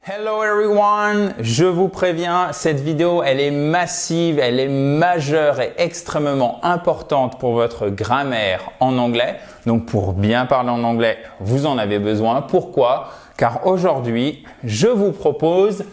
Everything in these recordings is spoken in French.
Hello everyone, je vous préviens, cette vidéo elle est massive, elle est majeure et extrêmement importante pour votre grammaire en anglais. Donc pour bien parler en anglais, vous en avez besoin. Pourquoi? Car aujourd'hui, je vous propose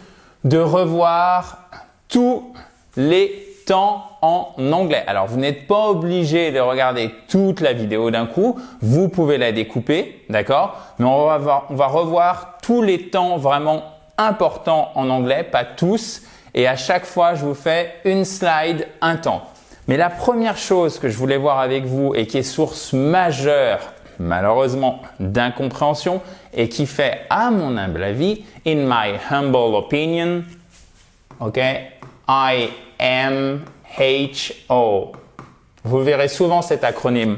de revoir tous les temps en anglais. Alors, vous n'êtes pas obligé de regarder toute la vidéo d'un coup. Vous pouvez la découper, d'accord? Mais on va revoir tous les temps vraiment importants en anglais, pas tous. Et à chaque fois, je vous fais une slide, un temps. Mais la première chose que je voulais voir avec vous et qui est source majeure, malheureusement, d'incompréhension et qui fait, à mon humble avis, in my humble opinion, ok, IMHO. Vous verrez souvent cet acronyme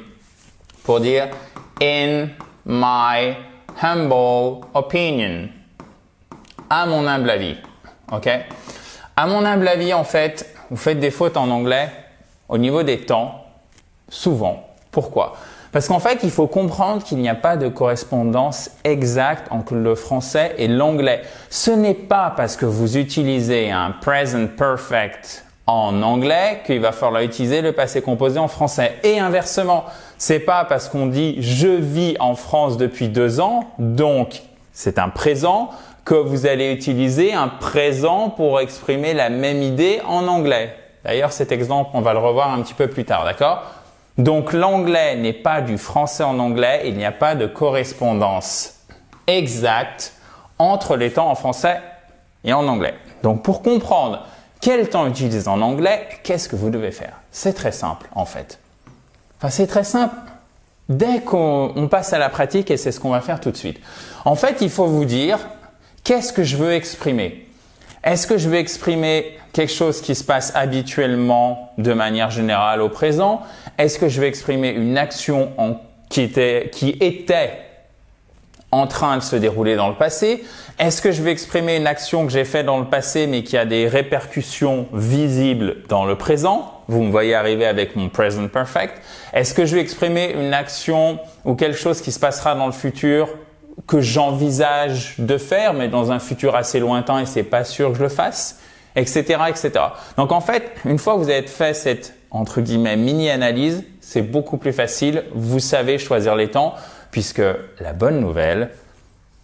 pour dire in my humble opinion. À mon humble avis. Ok? À mon humble avis, en fait, vous faites des fautes en anglais au niveau des temps, souvent. Pourquoi? Parce qu'en fait, il faut comprendre qu'il n'y a pas de correspondance exacte entre le français et l'anglais. Ce n'est pas parce que vous utilisez un present perfect en anglais qu'il va falloir utiliser le passé composé en français. Et inversement, c'est pas parce qu'on dit « je vis en France depuis 2 ans », donc c'est un présent, que vous allez utiliser un présent pour exprimer la même idée en anglais. D'ailleurs, cet exemple, on va le revoir un petit peu plus tard, d'accord? Donc, l'anglais n'est pas du français en anglais, il n'y a pas de correspondance exacte entre les temps en français et en anglais. Donc, pour comprendre quel temps utiliser en anglais, qu'est-ce que vous devez faire? C'est très simple, en fait. Enfin, c'est très simple dès qu'on passe à la pratique et c'est ce qu'on va faire tout de suite. En fait, il faut vous dire, qu'est-ce que je veux exprimer? Est-ce que je veux exprimer quelque chose qui se passe habituellement de manière générale au présent? Est-ce que je vais exprimer une action qui était en train de se dérouler dans le passé? Est-ce que je vais exprimer une action que j'ai faite dans le passé mais qui a des répercussions visibles dans le présent? Vous me voyez arriver avec mon present perfect. Est-ce que je vais exprimer une action ou quelque chose qui se passera dans le futur que j'envisage de faire, mais dans un futur assez lointain et c'est pas sûr que je le fasse, etc., etc. Donc en fait, une fois que vous avez fait cette entre guillemets mini-analyse, c'est beaucoup plus facile. Vous savez choisir les temps, puisque la bonne nouvelle,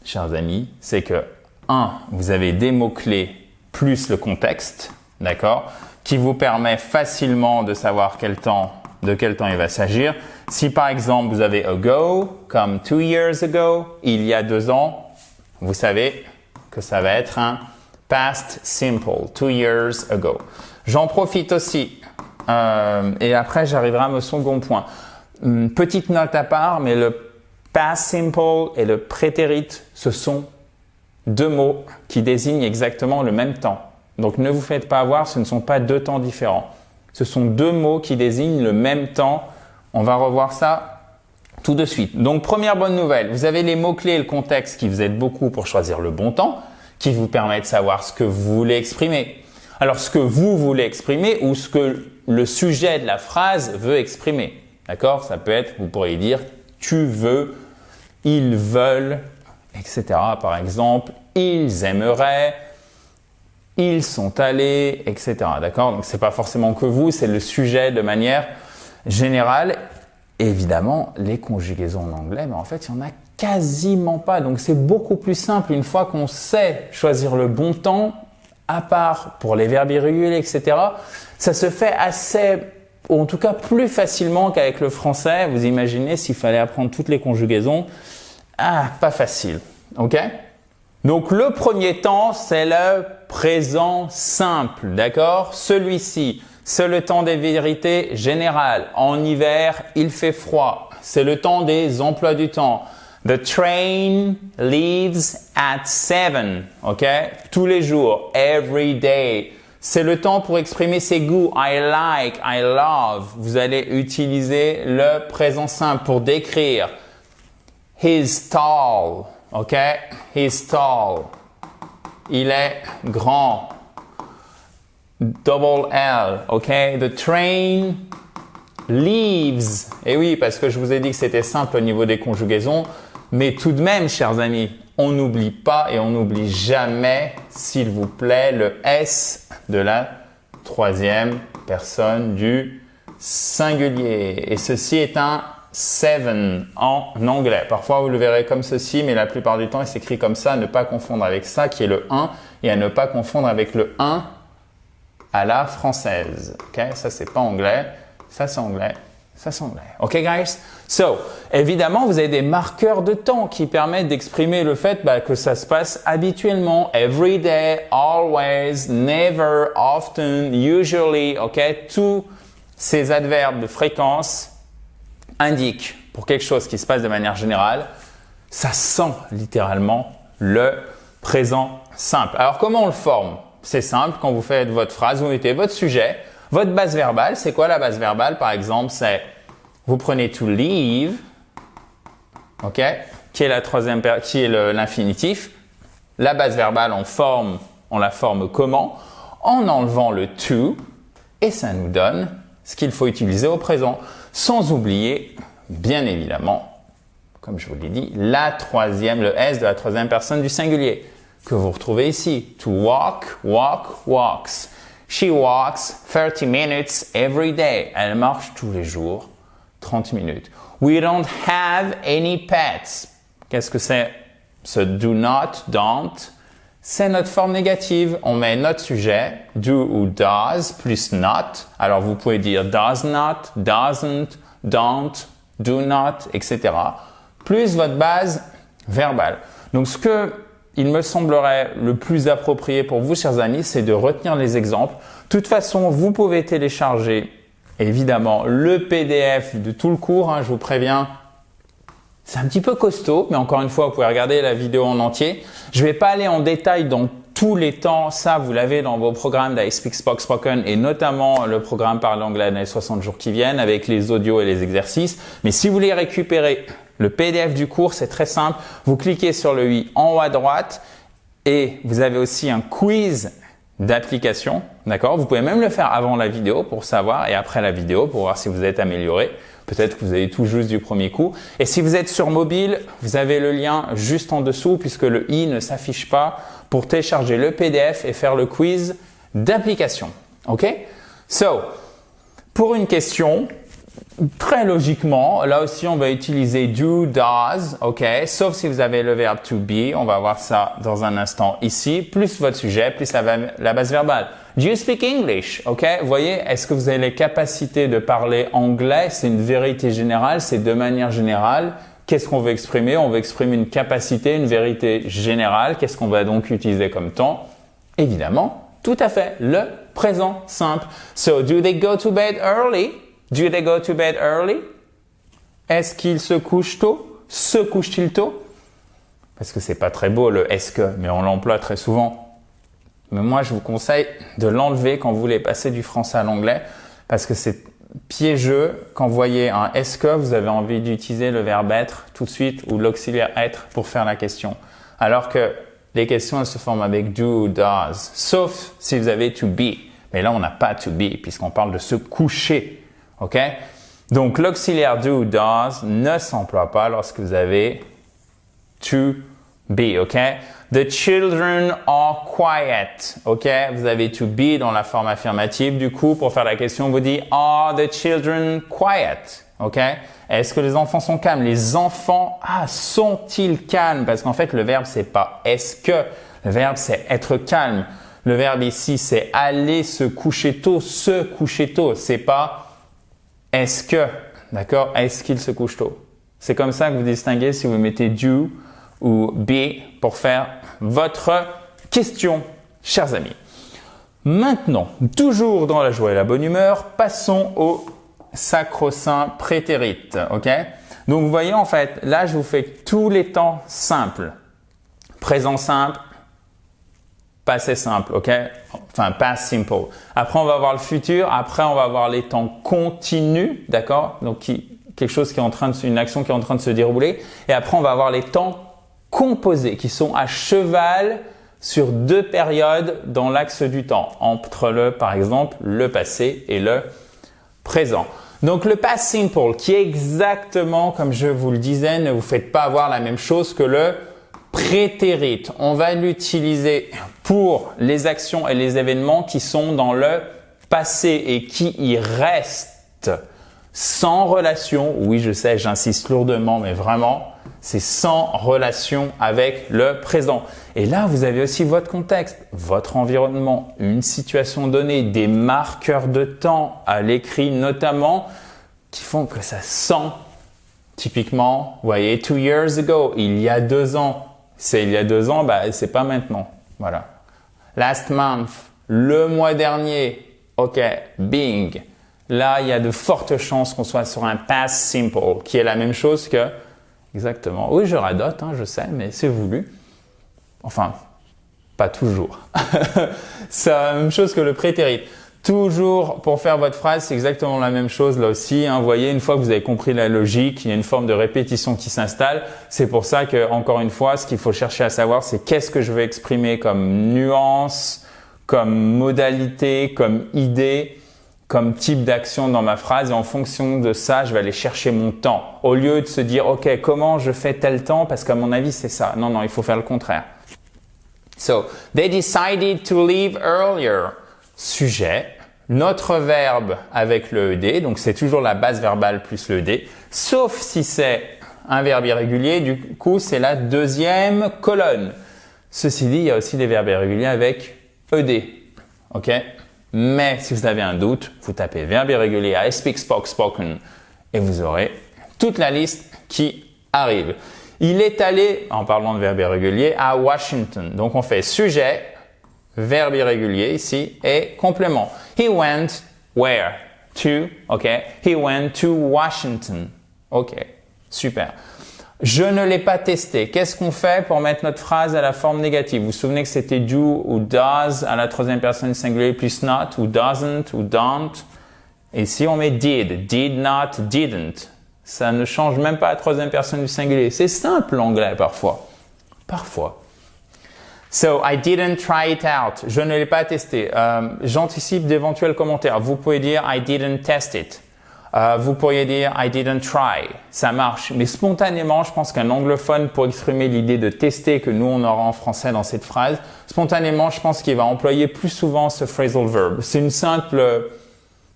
chers amis, c'est que 1, vous avez des mots-clés plus le contexte, d'accord, qui vous permet facilement de savoir de quel temps il va s'agir. Si par exemple vous avez ago, comme 2 years ago, il y a 2 ans, vous savez que ça va être un past simple, 2 years ago. J'en profite aussi, et après j'arriverai à mon second point. Petite note à part, mais le past simple et le prétérit, ce sont 2 mots qui désignent exactement le même temps. Donc ne vous faites pas avoir, ce ne sont pas 2 temps différents. Ce sont 2 mots qui désignent le même temps. On va revoir ça tout de suite. Donc, première bonne nouvelle, vous avez les mots-clés et le contexte qui vous aident beaucoup pour choisir le bon temps, qui vous permet de savoir ce que vous voulez exprimer. Alors, ce que vous voulez exprimer ou ce que le sujet de la phrase veut exprimer. D'accord? Ça peut être, vous pourriez dire, tu veux, ils veulent, etc. Par exemple, ils aimeraient, ils sont allés, etc. D'accord? Donc, c'est pas forcément que vous, c'est le sujet de manière générale. Et évidemment, les conjugaisons en anglais, mais en fait, il n'y en a quasiment pas. Donc, c'est beaucoup plus simple une fois qu'on sait choisir le bon temps, à part pour les verbes irréguliers, etc. Ça se fait assez, ou en tout cas plus facilement qu'avec le français. Vous imaginez s'il fallait apprendre toutes les conjugaisons. Ah, pas facile. OK? Donc, le premier temps, c'est le présent simple, d'accord? Celui-ci, c'est le temps des vérités générales. En hiver, il fait froid. C'est le temps des emplois du temps. The train leaves at 7, ok? Tous les jours, every day. C'est le temps pour exprimer ses goûts. I like, I love. Vous allez utiliser le présent simple pour décrire. He's tall. OK? He's tall. Il est grand. Double L. OK? The train leaves. Et oui, parce que je vous ai dit que c'était simple au niveau des conjugaisons. Mais tout de même, chers amis, on n'oublie pas et on n'oublie jamais, s'il vous plaît, le S de la troisième personne du singulier. Et ceci est un 7 en anglais. Parfois, vous le verrez comme ceci, mais la plupart du temps, il s'écrit comme ça, à ne pas confondre avec ça, qui est le 1, et à ne pas confondre avec le 1 à la française. Ok, ça, c'est pas anglais. Ça, c'est anglais. Ça, c'est anglais. OK, guys? So, évidemment, vous avez des marqueurs de temps qui permettent d'exprimer le fait que ça se passe habituellement. Every day, always, never, often, usually. OK? Tous ces adverbes de fréquence indiquent pour quelque chose qui se passe de manière générale. Ça sent littéralement le présent simple. Alors, comment on le forme? C'est simple. Quand vous faites votre phrase, vous mettez votre sujet. Votre base verbale, c'est quoi la base verbale? Par exemple, c'est vous prenez to leave, ok, qui est l'infinitif. La base verbale, on la forme comment? En enlevant le to, et ça nous donne ce qu'il faut utiliser au présent, sans oublier, bien évidemment, comme je vous l'ai dit, le S de la troisième personne du singulier, que vous retrouvez ici. To walk, walk, walks. She walks 30 minutes every day. Elle marche tous les jours 30 minutes. We don't have any pets. Qu'est-ce que c'est ce do not, don't? C'est notre forme négative. On met notre sujet, do ou does, plus not. Alors vous pouvez dire does not, doesn't, don't, do not, etc. Plus votre base verbale. Donc ce que il me semblerait le plus approprié pour vous, chers amis, c'est de retenir les exemples. De toute façon, vous pouvez télécharger, évidemment, le PDF de tout le cours. Hein, je vous préviens, c'est un petit peu costaud, mais encore une fois, vous pouvez regarder la vidéo en entier. Je ne vais pas aller en détail dans tous les temps. Ça, vous l'avez dans vos programmes d'I Speak Spoke Spoken et notamment le programme Parler anglais dans les 60 jours qui viennent avec les audios et les exercices. Mais si vous voulez récupérer le PDF du cours, c'est très simple. Vous cliquez sur le i en haut à droite et vous avez aussi un quiz d'application. D'accord? Vous pouvez même le faire avant la vidéo pour savoir et après la vidéo pour voir si vous êtes amélioré. Peut-être que vous avez tout juste du premier coup. Et si vous êtes sur mobile, vous avez le lien juste en dessous puisque le i ne s'affiche pas pour télécharger le PDF et faire le quiz d'application. OK? So, pour une question, très logiquement, là aussi, on va utiliser do, does, ok? Sauf si vous avez le verbe to be, on va voir ça dans un instant ici, plus votre sujet, plus la base verbale. Do you speak English? Ok? Vous voyez, est-ce que vous avez les capacités de parler anglais? C'est une vérité générale, c'est de manière générale. Qu'est-ce qu'on veut exprimer? On veut exprimer une capacité, une vérité générale. Qu'est-ce qu'on va donc utiliser comme temps? Évidemment, tout à fait, le présent simple. So, do they go to bed early? Do they go to bed early? Est-ce qu'ils se couchent tôt? Se couchent-ils tôt? Parce que c'est pas très beau le est-ce que, mais on l'emploie très souvent. Mais moi, je vous conseille de l'enlever quand vous voulez passer du français à l'anglais parce que c'est piégeux. Quand vous voyez un est-ce que, vous avez envie d'utiliser le verbe être tout de suite ou l'auxiliaire être pour faire la question. Alors que les questions, elles se forment avec do ou does, sauf si vous avez to be. Mais là, on n'a pas to be puisqu'on parle de se coucher. OK? Donc, l'auxiliaire do ou does ne s'emploie pas lorsque vous avez to be. OK? The children are quiet. OK? Vous avez to be dans la forme affirmative. Du coup, pour faire la question, on vous dit are the children quiet? OK? Est-ce que les enfants sont calmes? Les enfants, sont-ils calmes? Parce qu'en fait, le verbe, c'est pas est-ce que. Le verbe, c'est être calme. Le verbe ici, c'est aller se coucher tôt. Se coucher tôt. C'est pas est-ce que, d'accord? Est-ce qu'il se couche tôt? C'est comme ça que vous distinguez si vous mettez do ou be pour faire votre question, chers amis. Maintenant, toujours dans la joie et la bonne humeur, passons au sacro-saint prétérite, ok? Donc, vous voyez, en fait, là, je vous fais tous les temps simples. Présent simple, passé simple, ok? Enfin, past simple. Après, on va voir le futur. Après, on va voir les temps continus, d'accord? Donc, quelque chose qui est en train une action qui est en train de se dérouler. Et après, on va voir les temps composés qui sont à cheval sur deux périodes dans l'axe du temps. Entre par exemple, le passé et le présent. Donc, le past simple qui est exactement comme je vous le disais, ne vous faites pas avoir la même chose que le prétérit, on va l'utiliser pour les actions et les événements qui sont dans le passé et qui y restent sans relation. Oui, je sais, j'insiste lourdement, mais vraiment, c'est sans relation avec le présent. Et là, vous avez aussi votre contexte, votre environnement, une situation donnée, des marqueurs de temps à l'écrit notamment qui font que ça sent. Typiquement, vous voyez, 2 years ago, il y a 2 ans. C'est il y a 2 ans, c'est pas maintenant. Voilà. Last month, le mois dernier. OK, bing. Là, il y a de fortes chances qu'on soit sur un past simple, qui est la même chose que... Exactement. Oui, je radote, je sais, mais c'est voulu. Enfin, pas toujours. C'est la même chose que le prétérit. Toujours, pour faire votre phrase, c'est exactement la même chose là aussi. Vous voyez, une fois que vous avez compris la logique, il y a une forme de répétition qui s'installe. C'est pour ça que, encore une fois, ce qu'il faut chercher à savoir, c'est qu'est-ce que je veux exprimer comme nuance, comme modalité, comme idée, comme type d'action dans ma phrase. Et en fonction de ça, je vais aller chercher mon temps. Au lieu de se dire, OK, comment je fais tel temps? Parce qu'à mon avis, c'est ça. Non, il faut faire le contraire. So, they decided to leave earlier. Sujet, notre verbe avec le ED, donc c'est toujours la base verbale plus le ED, sauf si c'est un verbe irrégulier, du coup c'est la deuxième colonne. Ceci dit, il y a aussi des verbes irréguliers avec ED, ok? Mais si vous avez un doute, vous tapez verbe irrégulier I speak, spoke, spoken et vous aurez toute la liste qui arrive. Il est allé, en parlant de verbe irrégulier, à Washington. Donc on fait sujet, verbe irrégulier ici et complément. He went where? To, ok? He went to Washington. Ok, super. Je ne l'ai pas testé. Qu'est-ce qu'on fait pour mettre notre phrase à la forme négative? Vous vous souvenez que c'était do ou does à la troisième personne singulier plus not ou doesn't ou don't. Et ici on met did not, didn't. Ça ne change même pas la troisième personne du singulier. C'est simple l'anglais parfois. Parfois. So, I didn't try it out. Je ne l'ai pas testé. J'anticipe d'éventuels commentaires. Vous pouvez dire I didn't test it. Vous pourriez dire I didn't try. Ça marche. Mais spontanément, je pense qu'un anglophone, pour exprimer l'idée de tester que nous, on aura en français dans cette phrase, spontanément, je pense qu'il va employer plus souvent ce phrasal verb. C'est une simple,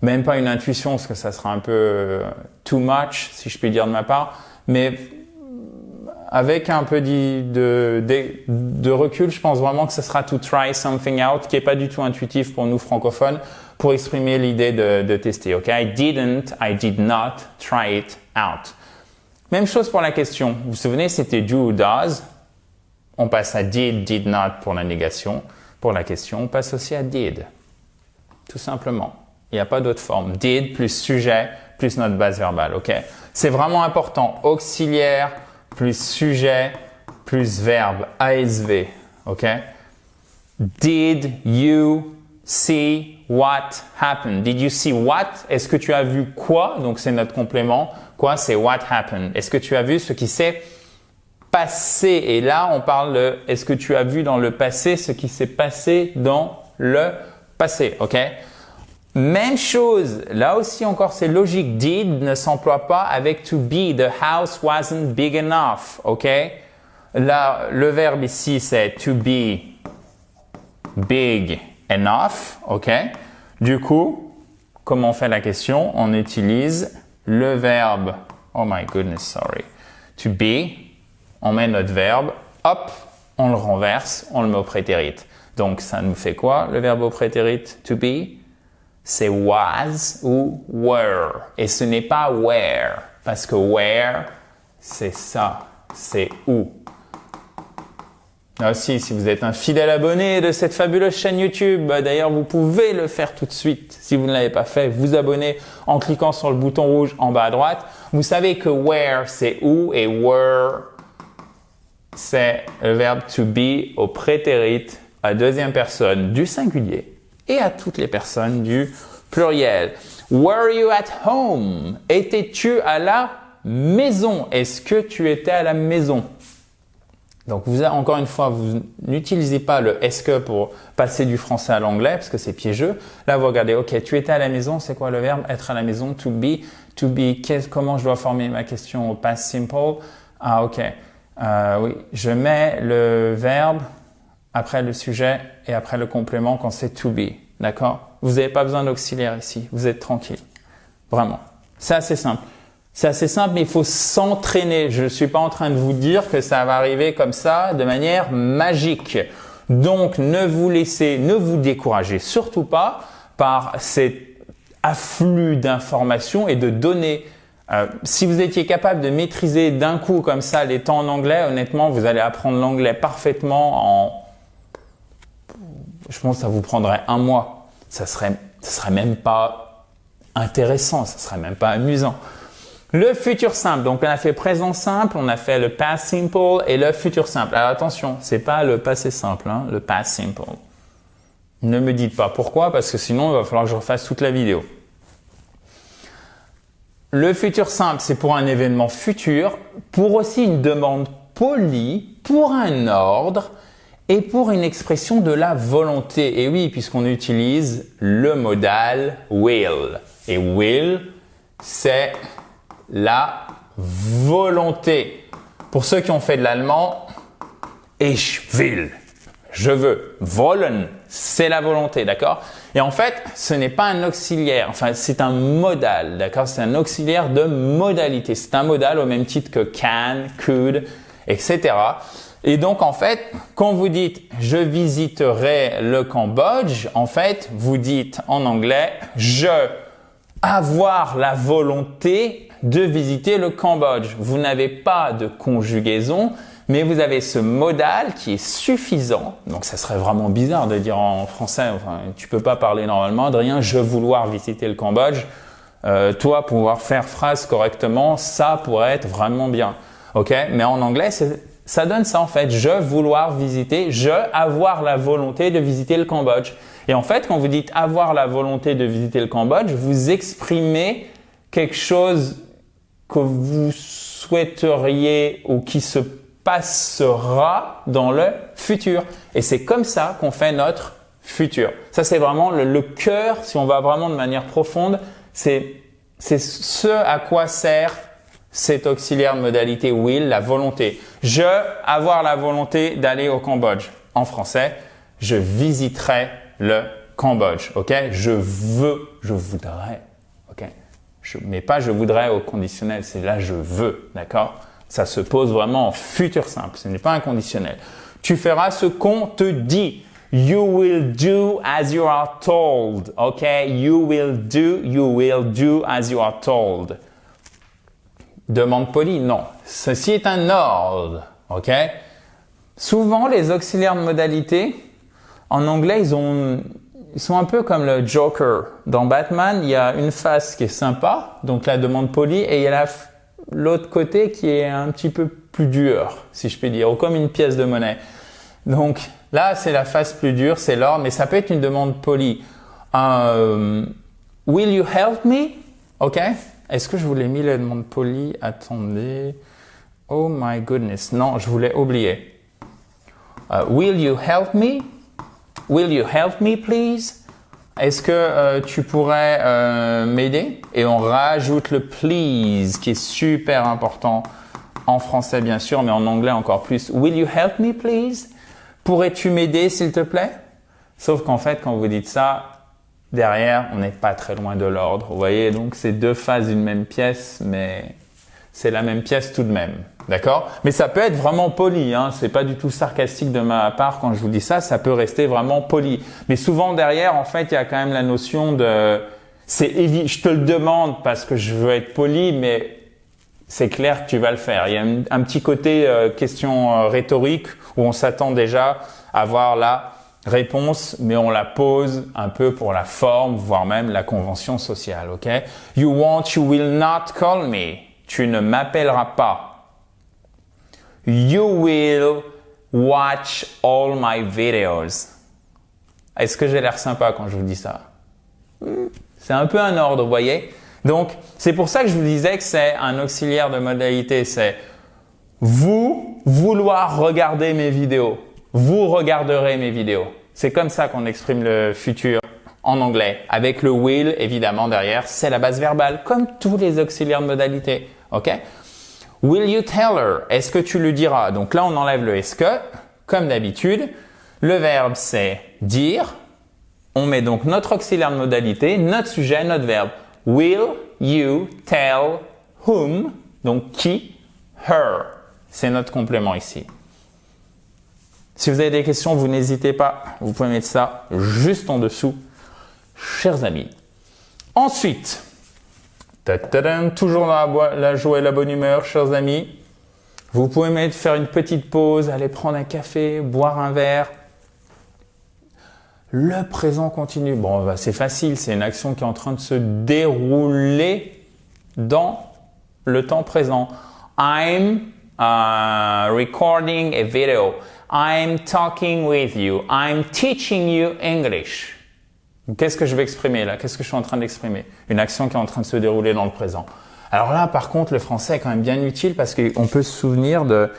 même pas une intuition, parce que ça sera un peu too much, si je puis dire de ma part, mais avec un peu de recul, je pense vraiment que ce sera to try something out, qui est pas du tout intuitif pour nous francophones, pour exprimer l'idée de tester. Ok, I did not try it out. Même chose pour la question. Vous vous souvenez, c'était do ou does. On passe à did not pour la négation. Pour la question, on passe aussi à did. Tout simplement. Il n'y a pas d'autre forme. Did plus sujet plus notre base verbale. Ok, c'est vraiment important. Auxiliaire plus sujet, plus verbe, ASV, ok? Did you see what happened? Did you see what? Est-ce que tu as vu quoi? Donc c'est notre complément. Quoi? C'est what happened. Est-ce que tu as vu ce qui s'est passé? Et là, on parle de est-ce que tu as vu dans le passé ce qui s'est passé dans le passé, ok? Même chose, là aussi encore c'est logique, did ne s'emploie pas avec to be, the house wasn't big enough, ok? Là, le verbe ici c'est to be big enough, ok? Du coup, comment on fait la question? On utilise le verbe, oh my goodness, sorry, to be, on met notre verbe, hop, on le renverse, on le met au prétérit. Donc ça nous fait quoi le verbe au prétérit, to be? C'est was ou were. Et ce n'est pas where. Parce que where, c'est ça. C'est où. Là aussi, si vous êtes un fidèle abonné de cette fabuleuse chaîne YouTube, d'ailleurs, vous pouvez le faire tout de suite. Si vous ne l'avez pas fait, vous abonner en cliquant sur le bouton rouge en bas à droite. Vous savez que where, c'est où et were, c'est le verbe to be au prétérit à deuxième personne du singulier et à toutes les personnes du pluriel. Were you at home? Étais-tu à la maison? Est-ce que tu étais à la maison? Donc, encore une fois, vous n'utilisez pas le est-ce que pour passer du français à l'anglais parce que c'est piégeux. Là, vous regardez, ok, tu étais à la maison, c'est quoi le verbe? Être à la maison, to be, comment je dois former ma question au past simple? Ah, ok. Oui, je mets le verbe après le sujet et après le complément quand c'est to be. D'accord? Vous n'avez pas besoin d'auxiliaire ici. Vous êtes tranquille. Vraiment. C'est assez simple. C'est assez simple, mais il faut s'entraîner. Je ne suis pas en train de vous dire que ça va arriver comme ça de manière magique. Donc, ne vous découragez surtout pas par cet afflux d'informations et de données. Si vous étiez capable de maîtriser d'un coup comme ça les temps en anglais, honnêtement, vous allez apprendre l'anglais parfaitement en... Je pense que ça vous prendrait 1 mois. Ça serait même pas intéressant, ça serait même pas amusant. Le futur simple. Donc, on a fait présent simple, on a fait le past simple et le futur simple. Alors, attention, c'est pas le passé simple, hein, le past simple. Ne me dites pas pourquoi, parce que sinon, il va falloir que je refasse toute la vidéo. Le futur simple, c'est pour un événement futur, pour aussi une demande polie, pour un ordre et pour une expression de la volonté. Et oui, puisqu'on utilise le modal will. Et will, c'est la volonté. Pour ceux qui ont fait de l'allemand, ich will, je veux. Wollen, c'est la volonté, d'accord? Et en fait, ce n'est pas un auxiliaire, enfin c'est un modal, d'accord? C'est un auxiliaire de modalité. C'est un modal au même titre que can, could, etc. Et donc en fait, quand vous dites « je visiterai le Cambodge », en fait, vous dites en anglais « je avoir la volonté de visiter le Cambodge ». Vous n'avez pas de conjugaison, mais vous avez ce modal qui est suffisant. Donc, ça serait vraiment bizarre de dire en français, enfin, tu peux pas parler normalement, Adrien, je vouloir visiter le Cambodge. Toi, pouvoir faire phrase correctement, ça pourrait être vraiment bien. Ok? Mais en anglais, ça donne ça en fait. Je vouloir visiter, je avoir la volonté de visiter le Cambodge. Et en fait, quand vous dites avoir la volonté de visiter le Cambodge, vous exprimez quelque chose que vous souhaiteriez ou qui se passera dans le futur. Et c'est comme ça qu'on fait notre futur. Ça, c'est vraiment le cœur, si on va vraiment de manière profonde, c'est ce à quoi sert cet auxiliaire de modalité will, la volonté. Je avoir la volonté d'aller au Cambodge. En français, je visiterai le Cambodge. Ok? Je veux, je voudrais. Ok? Mais pas je voudrais au conditionnel, c'est là je veux. D'accord? Ça se pose vraiment en futur simple, ce n'est pas un conditionnel. Tu feras ce qu'on te dit. You will do as you are told. Ok? You will do as you are told. Demande polie, non. Ceci est un ordre. Ok? Souvent, les auxiliaires de modalité, en anglais, ils sont un peu comme le Joker. Dans Batman, il y a une face qui est sympa, donc la demande polie, et il y a l'autre côté qui est un petit peu plus dur, si je puis dire, ou comme une pièce de monnaie. Donc là, c'est la face plus dure, c'est l'ordre, mais ça peut être une demande polie. Will you help me? Ok? Est-ce que je vous l'ai mis la demande polie? Attendez. Oh my goodness. Non, je voulais oublier. Will you help me? Will you help me, please? Est-ce que tu pourrais m'aider? Et on rajoute le please qui est super important en français bien sûr, mais en anglais encore plus. Will you help me, please? Pourrais-tu m'aider, s'il te plaît? Sauf qu'en fait, quand vous dites ça, derrière, on n'est pas très loin de l'ordre. Vous voyez, donc c'est deux faces d'une même pièce, mais c'est la même pièce tout de même. D'accord? Mais ça peut être vraiment poli, hein. C'est pas du tout sarcastique de ma part quand je vous dis ça, ça peut rester vraiment poli. Mais souvent derrière, en fait, il y a quand même la notion de, je te le demande parce que je veux être poli, mais c'est clair que tu vas le faire. Il y a un petit côté question rhétorique où on s'attend déjà à voir la réponse, mais on la pose un peu pour la forme, voire même la convention sociale, ok? You will not call me. Tu ne m'appelleras pas. You will watch all my videos. Est-ce que j'ai l'air sympa quand je vous dis ça? C'est un peu un ordre, vous voyez? Donc, c'est pour ça que je vous disais que c'est un auxiliaire de modalité. C'est vous vouloir regarder mes vidéos. Vous regarderez mes vidéos. C'est comme ça qu'on exprime le futur en anglais. Avec le will, évidemment, derrière, c'est la base verbale, comme tous les auxiliaires de modalité. Ok? Will you tell her? Est-ce que tu lui diras? Donc là, on enlève le est-ce que, comme d'habitude. Le verbe, c'est dire. On met donc notre auxiliaire de modalité, notre sujet, notre verbe. Will you tell whom? Donc qui? Her. C'est notre complément ici. Si vous avez des questions, vous n'hésitez pas. Vous pouvez mettre ça juste en dessous, chers amis. Ensuite, toujours dans la joie et la bonne humeur, chers amis. Vous pouvez faire une petite pause, aller prendre un café, boire un verre. Le présent continu. Bon, bah, c'est facile, c'est une action qui est en train de se dérouler dans le temps présent. I'm recording a video. I'm talking with you. I'm teaching you English. Qu'est-ce que je vais exprimer là? Qu'est-ce que je suis en train d'exprimer? Une action qui est en train de se dérouler dans le présent. Alors là, par contre, le français est quand même bien utile parce qu'on peut se souvenir de...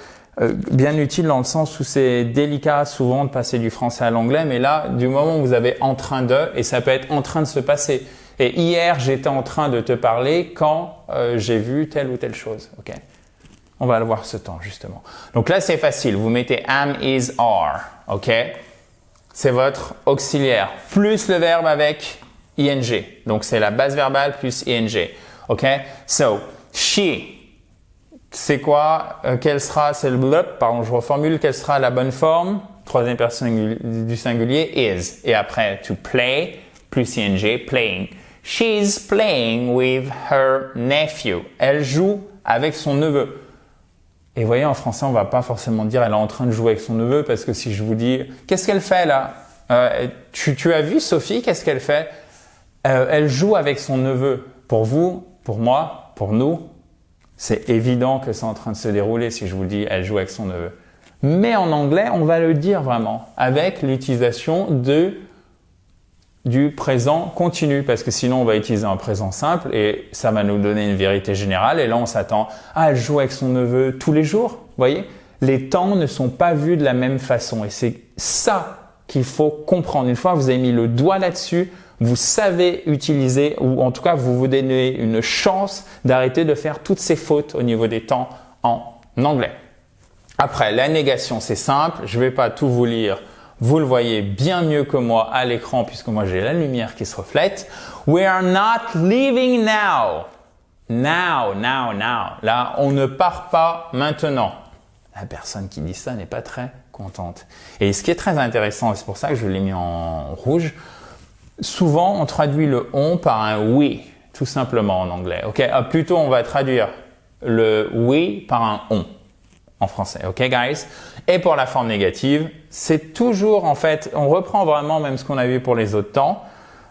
bien utile dans le sens où c'est délicat souvent de passer du français à l'anglais, mais là, du moment où vous avez en train de, et ça peut être en train de se passer. Et hier, j'étais en train de te parler quand j'ai vu telle ou telle chose. Ok? On va le voir ce temps, justement. Donc là, c'est facile. Vous mettez am, is, are. Ok? C'est votre auxiliaire. Plus le verbe avec ing. Donc, c'est la base verbale plus ing. Ok? So, she. C'est quoi? Quelle sera, c'est le blop, pardon, je reformule. Quelle sera la bonne forme? Troisième personne du singulier, is. Et après, to play, plus ing, playing. She's playing with her nephew. Elle joue avec son neveu. Et vous voyez, en français, on va pas forcément dire elle est en train de jouer avec son neveu parce que si je vous dis qu'est-ce qu'elle fait là? Tu as vu Sophie, qu'est-ce qu'elle fait? Elle joue avec son neveu. Pour vous, pour moi, pour nous, c'est évident que c'est en train de se dérouler si je vous dis elle joue avec son neveu. Mais en anglais, on va le dire vraiment avec l'utilisation du présent continu parce que sinon on va utiliser un présent simple et ça va nous donner une vérité générale et là on s'attend à elle joue avec son neveu tous les jours. Vous voyez, les temps ne sont pas vus de la même façon et c'est ça qu'il faut comprendre. Une fois que vous avez mis le doigt là-dessus, vous savez utiliser ou en tout cas vous vous donnez une chance d'arrêter de faire toutes ces fautes au niveau des temps en anglais. Après, la négation, c'est simple. Je ne vais pas tout vous lire. Vous le voyez bien mieux que moi à l'écran puisque moi j'ai la lumière qui se reflète. We are not leaving now. Now. Là, on ne part pas maintenant. La personne qui dit ça n'est pas très contente. Et ce qui est très intéressant, et c'est pour ça que je l'ai mis en rouge, souvent on traduit le on par un we, tout simplement en anglais. Ok, plutôt on va traduire le we par un on. En français, ok guys? Et pour la forme négative, c'est toujours en fait, on reprend vraiment même ce qu'on a vu pour les autres temps.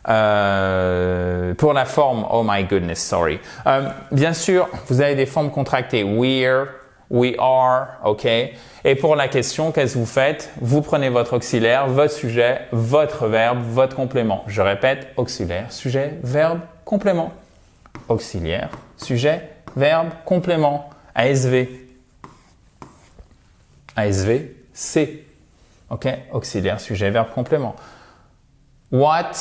Pour la forme, oh my goodness, sorry. Bien sûr, vous avez des formes contractées. We're, we are, ok? Et pour la question, qu'est-ce que vous faites? Vous prenez votre auxiliaire, votre sujet, votre verbe, votre complément. Je répète, auxiliaire, sujet, verbe, complément. Auxiliaire, sujet, verbe, complément. ASV. ASV, C. Ok? Auxiliaire, sujet, verbe, complément. What,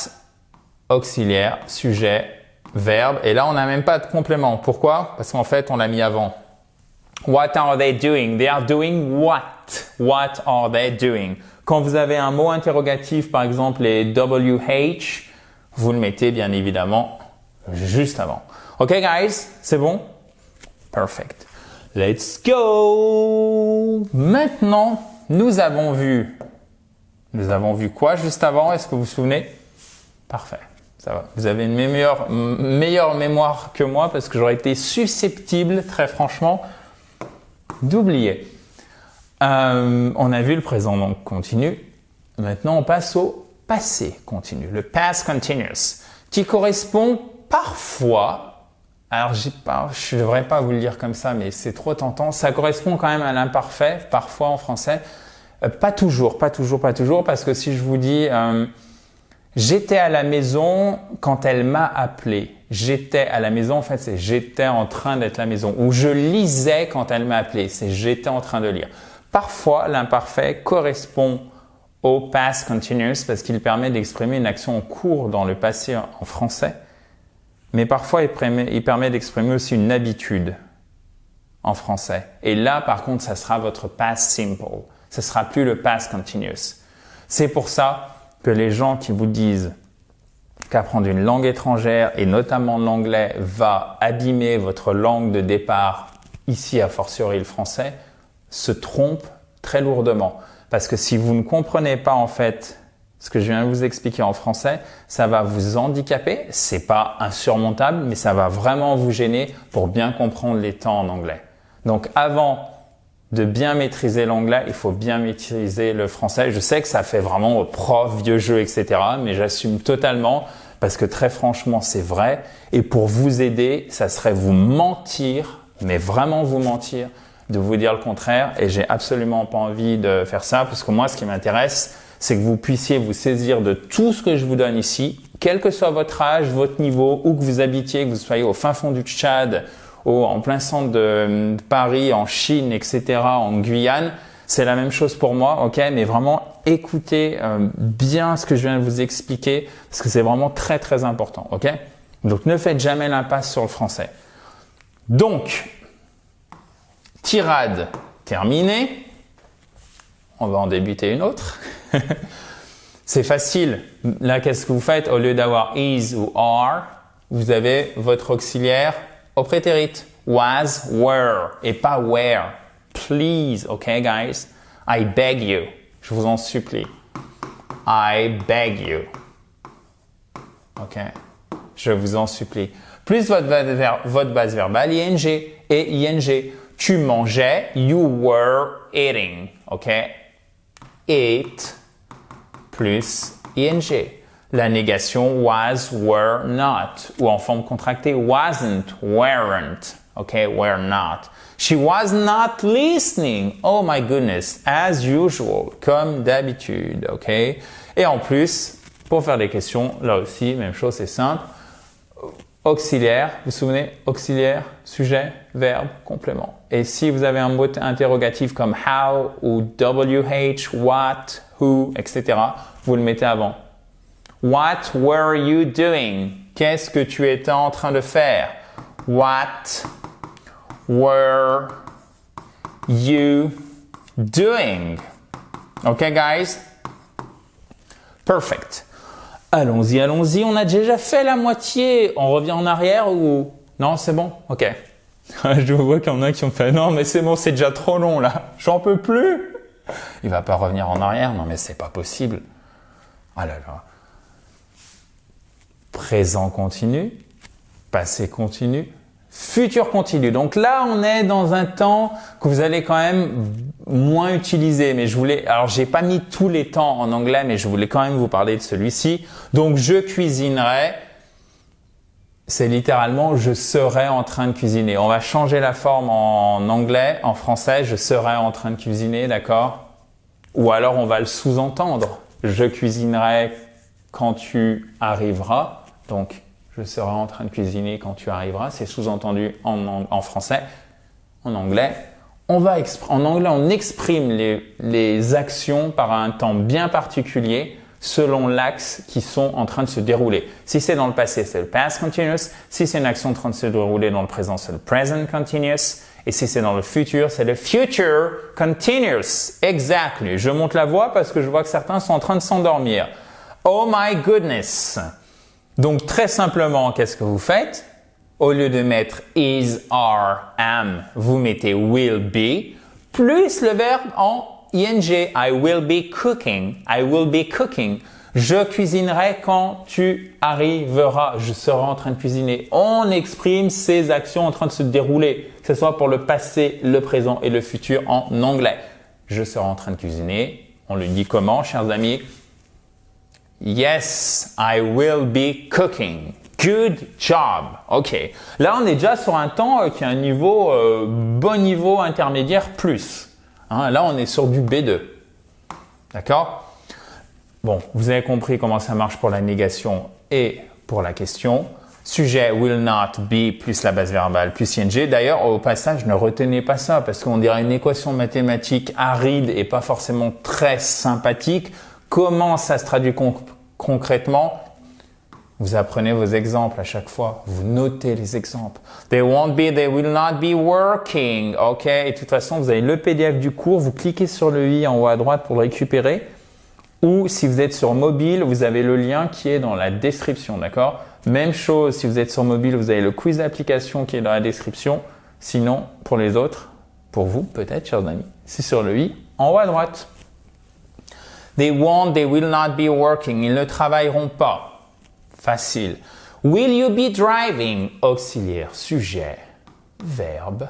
auxiliaire, sujet, verbe. Et là, on n'a même pas de complément. Pourquoi? Parce qu'en fait, on l'a mis avant. What are they doing? They are doing what? What are they doing? Quand vous avez un mot interrogatif, par exemple les WH, vous le mettez bien évidemment juste avant. Ok, guys? C'est bon? Perfect. Let's go! Maintenant, nous avons vu quoi juste avant? Est-ce que vous vous souvenez? Parfait, ça va. Vous avez une meilleure mémoire que moi parce que j'aurais été susceptible, très franchement, d'oublier. On a vu le présent donc continu. Maintenant, on passe au passé continu, le past continuous, qui correspond parfois. Alors, je ne devrais pas vous le dire comme ça, mais c'est trop tentant. Ça correspond quand même à l'imparfait, parfois en français. Pas toujours, parce que si je vous dis j'étais à la maison quand elle m'a appelé. J'étais à la maison, en fait, c'est j'étais en train d'être à la maison. Ou je lisais quand elle m'a appelé, c'est j'étais en train de lire. Parfois, l'imparfait correspond au past continuous parce qu'il permet d'exprimer une action en cours dans le passé en français. Mais parfois, il permet d'exprimer aussi une habitude. en français. Et là, par contre, ça sera votre past simple. Ce sera plus le past continuous. C'est pour ça que les gens qui vous disent qu'apprendre une langue étrangère et notamment l'anglais va abîmer votre langue de départ, ici a fortiori le français, se trompent très lourdement. Parce que si vous ne comprenez pas en fait ce que je viens de vous expliquer en français, ça va vous handicaper. C'est pas insurmontable, mais ça va vraiment vous gêner pour bien comprendre les temps en anglais. Donc avant de bien maîtriser l'anglais, il faut bien maîtriser le français. Je sais que ça fait vraiment prof, vieux jeu, etc. Mais j'assume totalement parce que très franchement, c'est vrai. Et pour vous aider, ça serait vous mentir, mais vraiment vous mentir, de vous dire le contraire. Et j'ai absolument pas envie de faire ça parce que moi, ce qui m'intéresse, c'est que vous puissiez vous saisir de tout ce que je vous donne ici, quel que soit votre âge, votre niveau, où que vous habitiez, que vous soyez au fin fond du Tchad, en plein centre de Paris, en Chine, etc., en Guyane. C'est la même chose pour moi, ok? Mais vraiment, écoutez bien ce que je viens de vous expliquer parce que c'est vraiment très, très important, ok? Donc, ne faites jamais l'impasse sur le français. Donc, tirade terminée. On va en débuter une autre. C'est facile. Là, qu'est-ce que vous faites? Au lieu d'avoir is ou are, vous avez votre auxiliaire au prétérit. Was, were et pas where. Please, okay guys? I beg you. Je vous en supplie. I beg you. Ok? Je vous en supplie. Plus votre base verbale, ing et ing. Tu mangeais, you were eating. Ok? Ate plus ing. La négation was, were not. Ou en forme contractée, wasn't, weren't. Ok? Were not. She was not listening. Oh my goodness. As usual. Comme d'habitude. Ok? Et en plus, pour faire des questions, là aussi, même chose, c'est simple. Auxiliaire, vous vous souvenez? Auxiliaire, sujet, verbe, complément. Et si vous avez un mot interrogatif comme how ou wh, what, who, etc., vous le mettez avant. What were you doing? Qu'est-ce que tu étais en train de faire? What were you doing? Okay, guys? Perfect. Allons-y, allons-y. On a déjà fait la moitié. On revient en arrière ou... Non, c'est bon? Ok. Je vois qu'il y en a qui ont fait « Non, mais c'est bon, c'est déjà trop long, là. J'en peux plus. » Il va pas revenir en arrière. Non, mais c'est pas possible. Ah là là. Présent continu. Passé continu. Futur continu. Donc là, on est dans un temps que vous allez quand même moins utiliser. Mais alors j'ai pas mis tous les temps en anglais, mais je voulais quand même vous parler de celui-ci. Donc je cuisinerai. C'est littéralement je serai en train de cuisiner. On va changer la forme en anglais, en français. Je serai en train de cuisiner, d'accord? Ou alors on va le sous-entendre. Je cuisinerai quand tu arriveras. Donc je serai en train de cuisiner quand tu arriveras. C'est sous-entendu en français. En anglais, en anglais, on exprime les actions par un temps bien particulier selon l'axe qui sont en train de se dérouler. Si c'est dans le passé, c'est le past continuous. Si c'est une action en train de se dérouler dans le présent, c'est le present continuous. Et si c'est dans le futur, c'est le future continuous. Exactly. Je monte la voix parce que je vois que certains sont en train de s'endormir. Oh my goodness. Donc, très simplement, qu'est-ce que vous faites? Au lieu de mettre is, are, am, vous mettez will be, plus le verbe en ing. I will be cooking. I will be cooking. Je cuisinerai quand tu arriveras. Je serai en train de cuisiner. On exprime ces actions en train de se dérouler, que ce soit pour le passé, le présent et le futur en anglais. Je serai en train de cuisiner. On le dit comment, chers amis? Yes, I will be cooking. Good job. OK. Là, on est déjà sur un temps qui a un niveau, bon niveau intermédiaire plus. Hein, là, on est sur du B2. D'accord? Bon, vous avez compris comment ça marche pour la négation et pour la question. Sujet will not be plus la base verbale plus ing. D'ailleurs, au passage, ne retenez pas ça parce qu'on dirait une équation mathématique aride et pas forcément très sympathique. Comment ça se traduit concrètement? Vous apprenez vos exemples à chaque fois. Vous notez les exemples. They won't be, they will not be working. OK? Et de toute façon, vous avez le PDF du cours. Vous cliquez sur le i en haut à droite pour le récupérer. Ou si vous êtes sur mobile, vous avez le lien qui est dans la description. D'accord? Même chose, si vous êtes sur mobile, vous avez le quiz d'application qui est dans la description. Sinon, pour les autres, pour vous, peut-être, chers amis, c'est sur le i en haut à droite. They won't, they will not be working. Ils ne travailleront pas. Facile. Will you be driving? Auxiliaire, sujet, verbe.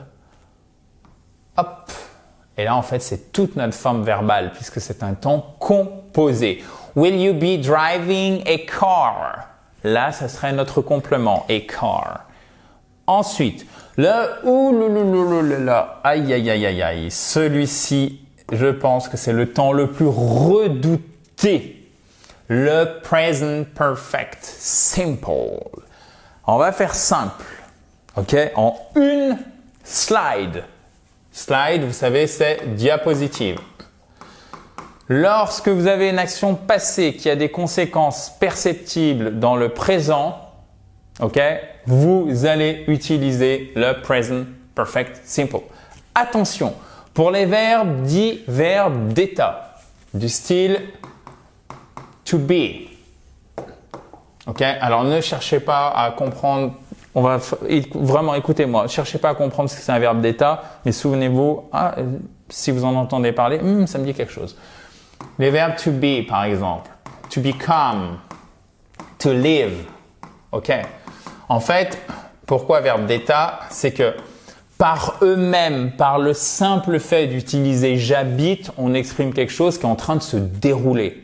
Hop. Et là, en fait, c'est toute notre forme verbale puisque c'est un temps composé. Will you be driving a car? Là, ça serait notre complément, a car. Ensuite, aïe, aïe, aïe, aïe, aïe. Celui-ci, je pense que c'est le temps le plus redouté. Le present perfect simple. On va faire simple. OK? En une slide. Slide, vous savez, c'est diapositive. Lorsque vous avez une action passée qui a des conséquences perceptibles dans le présent, OK? Vous allez utiliser le present perfect simple. Attention, pour les verbes dits verbes d'état, du style to be. OK? Alors, ne cherchez pas à comprendre, on va vraiment écoutez-moi, ne cherchez pas à comprendre ce que c'est un verbe d'état, mais souvenez-vous, si vous en entendez parler, ça me dit quelque chose. Les verbes to be, par exemple, to become, to live. OK? En fait, pourquoi verbe d'état? C'est que par eux-mêmes, par le simple fait d'utiliser j'habite, on exprime quelque chose qui est en train de se dérouler.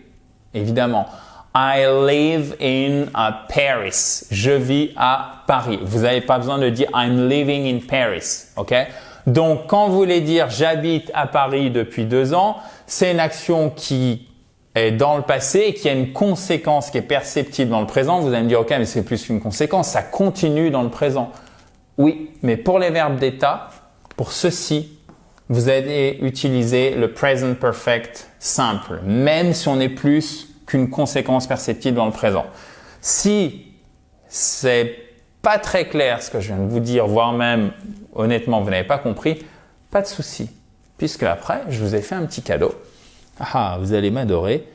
Évidemment, I live in Paris. Je vis à Paris. Vous n'avez pas besoin de dire I'm living in Paris. OK? Donc, quand vous voulez dire j'habite à Paris depuis 2 ans, c'est une action qui est dans le passé et qui a une conséquence qui est perceptible dans le présent. Vous allez me dire OK, mais c'est plus qu'une conséquence, ça continue dans le présent. Oui, mais pour les verbes d'état, pour ceci, vous allez utiliser le present perfect simple, même si on est plus qu'une conséquence perceptible dans le présent. Si c'est pas très clair ce que je viens de vous dire, voire même honnêtement vous n'avez pas compris, pas de souci, puisque après je vous ai fait un petit cadeau. Vous allez m'adorer.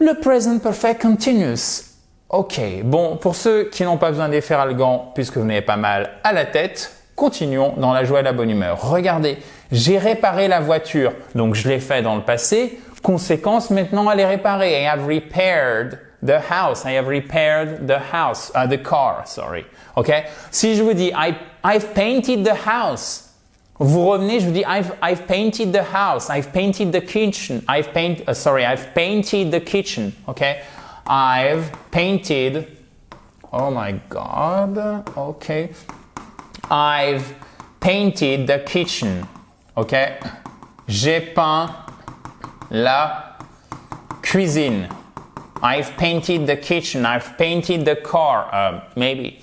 Le present perfect continuous. Ok, bon, pour ceux qui n'ont pas besoin d'effet algant, puisque vous n'avez pas mal à la tête, continuons dans la joie et la bonne humeur. Regardez, j'ai réparé la voiture, donc je l'ai fait dans le passé. Conséquence, maintenant elle est réparée. I have repaired the house. I have repaired the house, the car, sorry. Ok? Si je vous dis I've painted the house, vous revenez, je vous dis I've painted the house. I've painted the kitchen. I've painted the kitchen. Ok? I've painted. Oh my God. Ok. I've painted the kitchen. Ok? J'ai peint la cuisine. I've painted the kitchen. I've painted the car. Maybe.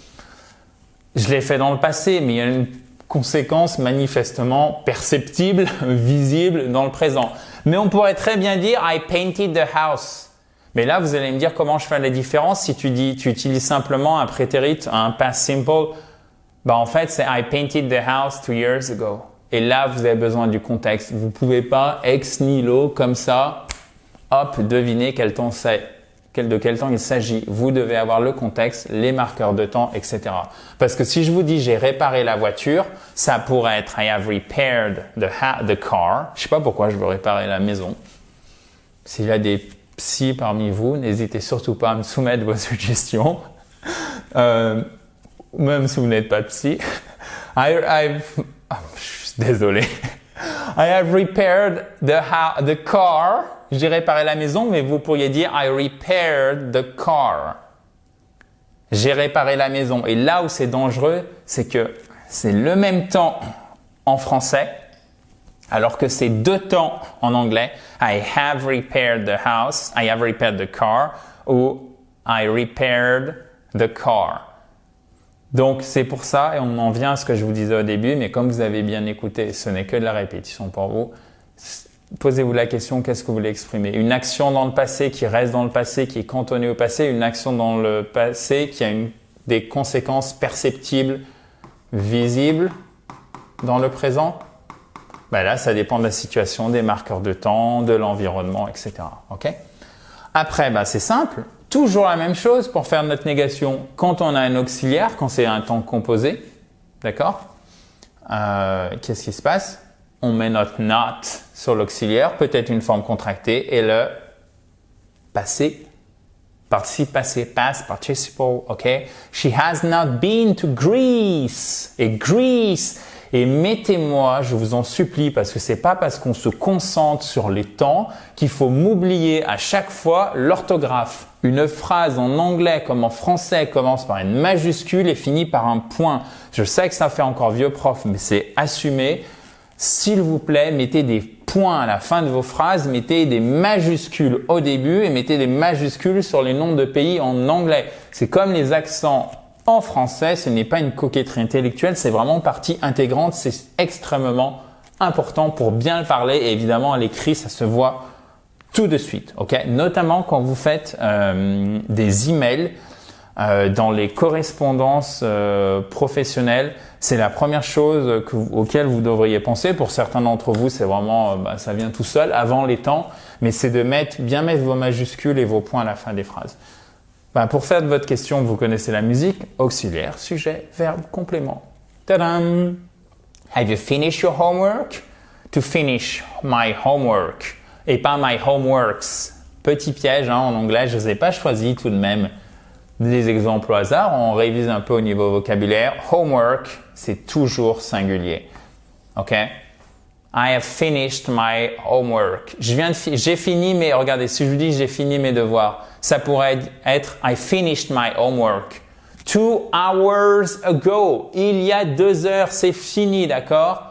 Je l'ai fait dans le passé, mais il y a une conséquence manifestement perceptible, visible dans le présent. Mais on pourrait très bien dire I painted the house. Mais là, vous allez me dire comment je fais la différence si tu utilises simplement un prétérit, un past simple. En fait, c'est I painted the house 2 years ago. Et là, vous avez besoin du contexte. Vous ne pouvez pas ex nihilo, comme ça, hop, deviner quel temps c'est, de quel temps il s'agit. Vous devez avoir le contexte, les marqueurs de temps, etc. Parce que si je vous dis j'ai réparé la voiture, ça pourrait être I have repaired the car. Je ne sais pas pourquoi je veux réparer la maison. S'il y a des psys parmi vous, n'hésitez surtout pas à me soumettre vos suggestions. Même si vous n'êtes pas psy. Je suis désolé. I have repaired the car. J'ai réparé la maison, mais vous pourriez dire I repaired the car. J'ai réparé la maison. Et là où c'est dangereux, c'est que c'est le même temps en français, alors que c'est 2 temps en anglais. I have repaired the house. I have repaired the car. Ou I repaired the car. Donc, c'est pour ça, et on en vient à ce que je vous disais au début, mais comme vous avez bien écouté, ce n'est que de la répétition pour vous. posez-vous la question, qu'est-ce que vous voulez exprimer? Une action dans le passé qui reste dans le passé, qui est cantonnée au passé, une action dans le passé qui a des conséquences perceptibles, visibles dans le présent? Ben là, ça dépend de la situation, des marqueurs de temps, de l'environnement, etc. Okay? Après, c'est simple. Toujours la même chose pour faire notre négation quand on a un auxiliaire, quand c'est un temps composé. D'accord? Qu'est-ce qui se passe? On met notre not sur l'auxiliaire, peut-être une forme contractée, et le passé, participe passé, past participle, ok? She has not been to Greece. Et Greece, et mettez-moi, je vous en supplie, parce que c'est pas parce qu'on se concentre sur les temps qu'il faut m'oublier à chaque fois l'orthographe. Une phrase en anglais comme en français commence par une majuscule et finit par un point. Je sais que ça fait encore vieux prof, mais c'est assumé. S'il vous plaît, mettez des points à la fin de vos phrases, mettez des majuscules au début et mettez des majuscules sur les noms de pays en anglais. C'est comme les accents en français, ce n'est pas une coquetterie intellectuelle, c'est vraiment partie intégrante, c'est extrêmement important pour bien le parler et évidemment à l'écrit, ça se voit tout de suite, ok? Notamment quand vous faites des emails dans les correspondances professionnelles, c'est la première chose auquel vous devriez penser. Pour certains d'entre vous, c'est vraiment, ça vient tout seul avant les temps, mais c'est de bien mettre vos majuscules et vos points à la fin des phrases. Pour faire de votre question, vous connaissez la musique, auxiliaire, sujet, verbe, complément. Tadam! Have you finished your homework? To finish my homework. Et pas my homeworks. Petit piège en anglais, je ne vous ai pas choisi tout de même des exemples au hasard. On révise un peu au niveau vocabulaire. Homework, c'est toujours singulier. Ok? I have finished my homework. J'ai fini mes, regardez, si je vous dis j'ai fini mes devoirs, ça pourrait être I finished my homework. 2 hours ago. Il y a 2 heures, c'est fini, d'accord?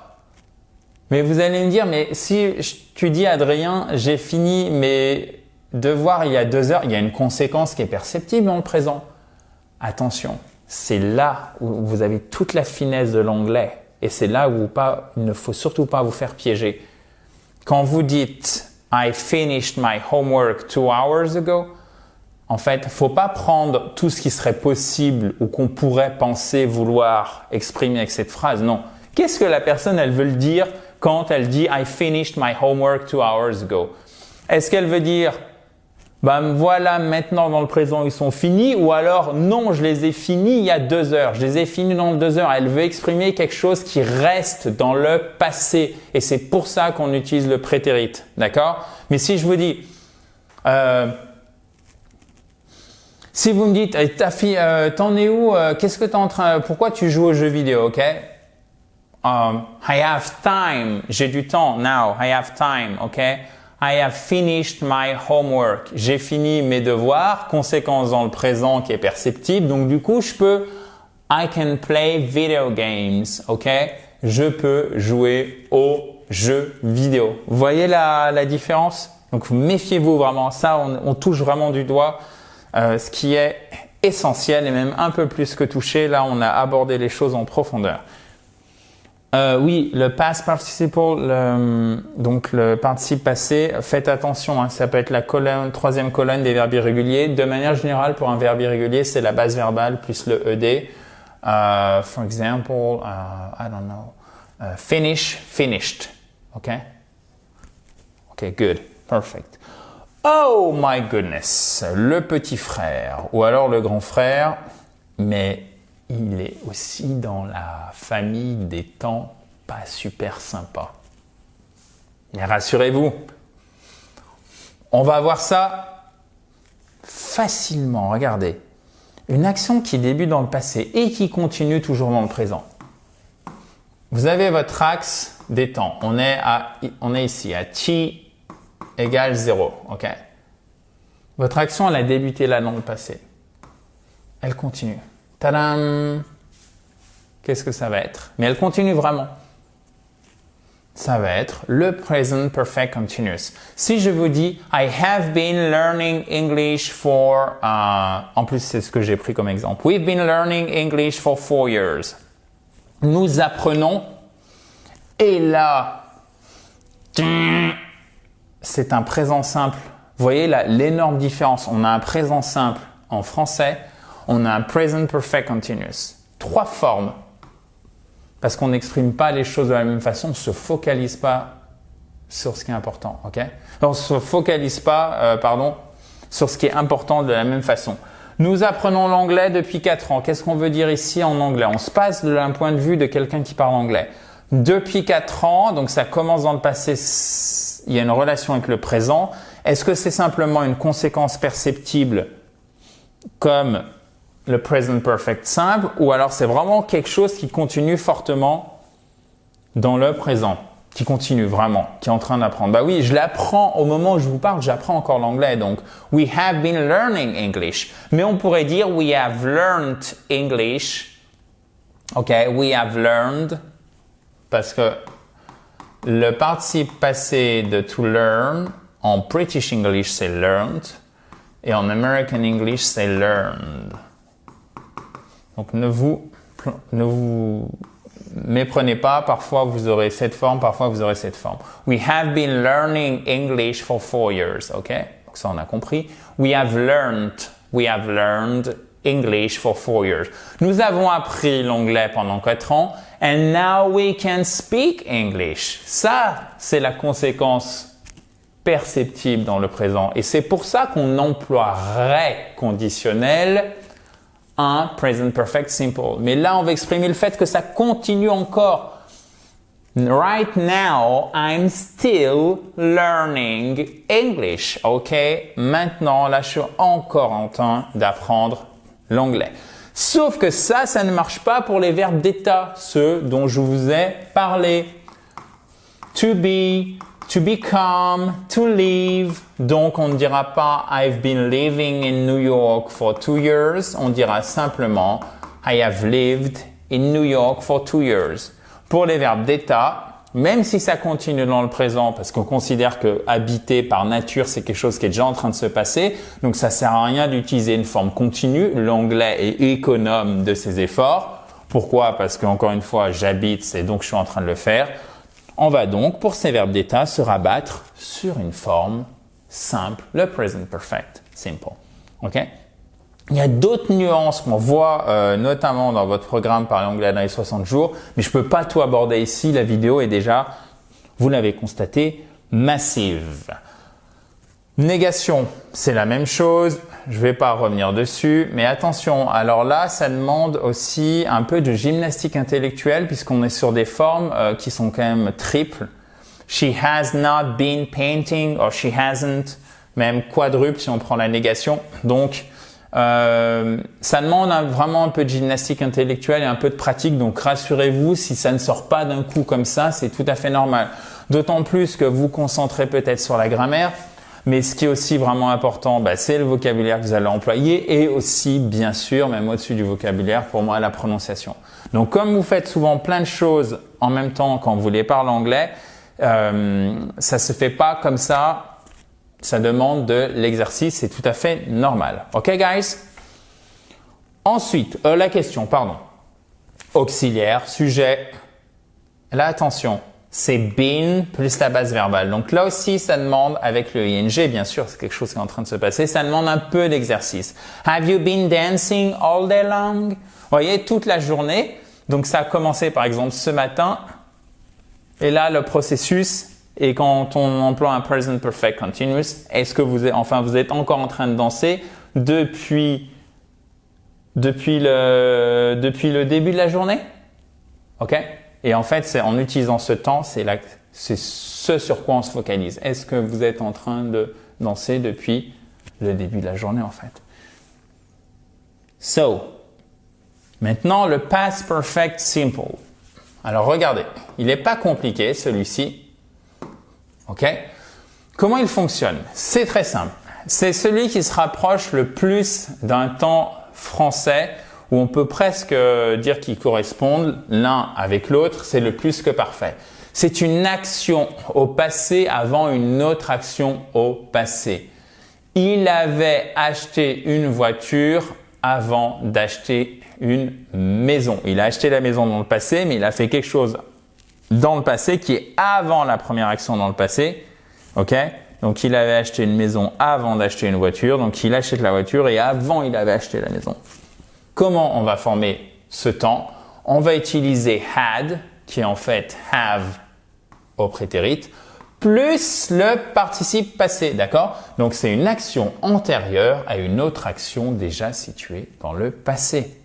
Mais vous allez me dire, mais si tu dis Adrien, j'ai fini mes devoirs il y a 2 heures, il y a une conséquence qui est perceptible dans le présent. Attention, c'est là où vous avez toute la finesse de l'anglais. Et c'est là où il ne faut surtout pas vous faire piéger. Quand vous dites « I finished my homework 2 hours ago », en fait, il ne faut pas prendre tout ce qui serait possible ou qu'on pourrait penser vouloir exprimer avec cette phrase. Non. Qu'est-ce que la personne, elle veut le dire quand elle dit « I finished my homework 2 hours ago ». Est-ce qu'elle veut dire voilà, maintenant dans le présent ils sont finis, ou alors non, je les ai finis il y a 2 heures, je les ai finis dans 2 heures. Elle veut exprimer quelque chose qui reste dans le passé et c'est pour ça qu'on utilise le prétérit, d'accord? Mais si je vous dis, si vous me dites, ta fille, t'en es où? Qu'est-ce que t'es en train, pourquoi tu joues aux jeux vidéo, ok? I have time, j'ai du temps, now, I have time, ok? I have finished my homework. J'ai fini mes devoirs, conséquence dans le présent qui est perceptible. Donc du coup, je peux I can play video games, ok? Je peux jouer aux jeux vidéo. Vous voyez la différence? Donc méfiez-vous vraiment. Ça, on touche vraiment du doigt ce qui est essentiel et même un peu plus que touché. Là, on a abordé les choses en profondeur. Oui, le past participle, donc le participe passé, faites attention, ça peut être la troisième colonne des verbes irréguliers. De manière générale, pour un verbe irrégulier, c'est la base verbale plus le ED. For example, I don't know, finish, finished. Okay, good, perfect. Oh my goodness, le petit frère ou alors le grand frère, mais il est aussi dans la famille des temps pas super sympas. Mais rassurez-vous, on va voir ça facilement. Regardez, une action qui débute dans le passé et qui continue toujours dans le présent. Vous avez votre axe des temps. On est ici à t égale 0. Ok. Votre action, elle a débuté là dans le passé. Elle continue. Tadam! Qu'est-ce que ça va être? Mais elle continue vraiment. Ça va être le present perfect continuous. Si je vous dis I have been learning English for en plus c'est ce que j'ai pris comme exemple. We've been learning English for 4 years. Nous apprenons et là c'est un présent simple. Vous voyez l'énorme différence. On a un présent simple en français, on a un present perfect continuous. 3 formes. Parce qu'on n'exprime pas les choses de la même façon, on ne se focalise pas sur ce qui est important. Okay? On ne se focalise pas sur ce qui est important de la même façon. Nous apprenons l'anglais depuis 4 ans. Qu'est-ce qu'on veut dire ici en anglais? On se passe d'un point de vue de quelqu'un qui parle anglais. Depuis 4 ans, donc ça commence dans le passé, il y a une relation avec le présent. Est-ce que c'est simplement une conséquence perceptible comme le present perfect simple ou alors c'est vraiment quelque chose qui continue fortement dans le présent, qui continue vraiment, qui est en train d'apprendre? Bah oui, je l'apprends au moment où je vous parle, j'apprends encore l'anglais. Donc, we have been learning English. Mais on pourrait dire we have learned English. OK, we have learned parce que le participe passé de to learn en British English c'est learned et en American English c'est learned. Donc ne vous méprenez pas, parfois vous aurez cette forme, parfois vous aurez cette forme. We have been learning English for 4 years, ok? Donc ça on a compris. We have learned English for 4 years. Nous avons appris l'anglais pendant 4 ans and now we can speak English. Ça, c'est la conséquence perceptible dans le présent et c'est pour ça qu'on emploierait conditionnel un present perfect simple. Mais là, on va exprimer le fait que ça continue encore. Right now, I'm still learning English. OK? Maintenant, là, je suis encore en train d'apprendre l'anglais. Sauf que ça ne marche pas pour les verbes d'état, ceux dont je vous ai parlé. To be, to become, to live. Donc, on ne dira pas I've been living in New York for 2 years. On dira simplement I have lived in New York for 2 years. Pour les verbes d'état, même si ça continue dans le présent, parce qu'on considère que habiter par nature, c'est quelque chose qui est déjà en train de se passer, donc ça sert à rien d'utiliser une forme continue. L'anglais est économe de ses efforts. Pourquoi? Parce que encore une fois, j'habite, c'est donc je suis en train de le faire. On va donc, pour ces verbes d'état, se rabattre sur une forme simple, le present perfect simple. OK? Il y a d'autres nuances qu'on voit notamment dans votre programme Parler anglais dans les 60 jours, mais je ne peux pas tout aborder ici. La vidéo est déjà, vous l'avez constaté, massive. Négation, c'est la même chose. Je ne vais pas revenir dessus, mais attention. Alors là, ça demande aussi un peu de gymnastique intellectuelle puisqu'on est sur des formes qui sont quand même triples. She has not been painting or she hasn't, même quadruple si on prend la négation. Donc, ça demande vraiment un peu de gymnastique intellectuelle et un peu de pratique. Donc, rassurez-vous, si ça ne sort pas d'un coup comme ça, c'est tout à fait normal. D'autant plus que vous concentrez peut-être sur la grammaire. Mais ce qui est aussi vraiment important, c'est le vocabulaire que vous allez employer et aussi, bien sûr, même au-dessus du vocabulaire, pour moi, la prononciation. Donc, comme vous faites souvent plein de choses en même temps quand vous les parlez anglais, ça se fait pas comme ça. Ça demande de l'exercice, c'est tout à fait normal. OK, guys? Ensuite, la question, auxiliaire, sujet. Là, attention, c'est been plus la base verbale. Donc là aussi, ça demande, avec le ing, bien sûr, c'est quelque chose qui est en train de se passer, ça demande un peu d'exercice. Have you been dancing all day long? Vous voyez, toute la journée. Donc ça a commencé, par exemple, ce matin. Et là, le processus, et quand on emploie un present perfect continuous, est-ce que vous êtes encore en train de danser depuis le début de la journée? OK? Et en fait, c'est en utilisant ce temps, c'est ce sur quoi on se focalise. Est-ce que vous êtes en train de danser depuis le début de la journée, en fait? So, maintenant, le past perfect simple. Alors, regardez, il n'est pas compliqué, celui-ci. OK? Comment il fonctionne? C'est très simple. C'est celui qui se rapproche le plus d'un temps français où on peut presque dire qu'ils correspondent l'un avec l'autre. C'est le plus que parfait. C'est une action au passé avant une autre action au passé. Il avait acheté une voiture avant d'acheter une maison. Il a acheté la maison dans le passé, mais il a fait quelque chose dans le passé qui est avant la première action dans le passé. OK? Donc, il avait acheté une maison avant d'acheter une voiture. Donc, il achète la voiture et avant, il avait acheté la maison. Comment on va former ce temps? On va utiliser had, qui est en fait have au prétérit, plus le participe passé, d'accord? Donc, c'est une action antérieure à une autre action déjà située dans le passé.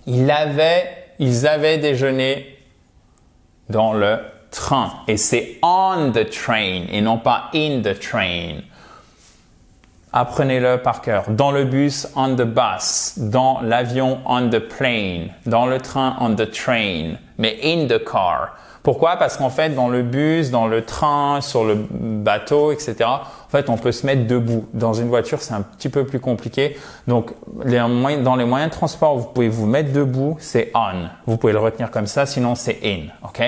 Ils avaient déjeuné dans le train. Et c'est on the train et non pas in the train. Apprenez-le par cœur. Dans le bus, on the bus. Dans l'avion, on the plane. Dans le train, on the train. Mais in the car. Pourquoi? Parce qu'en fait, dans le bus, dans le train, sur le bateau, etc., en fait, on peut se mettre debout. Dans une voiture, c'est un petit peu plus compliqué. Donc, dans les moyens de transport, vous pouvez vous mettre debout, c'est on. Vous pouvez le retenir comme ça, sinon c'est in. OK?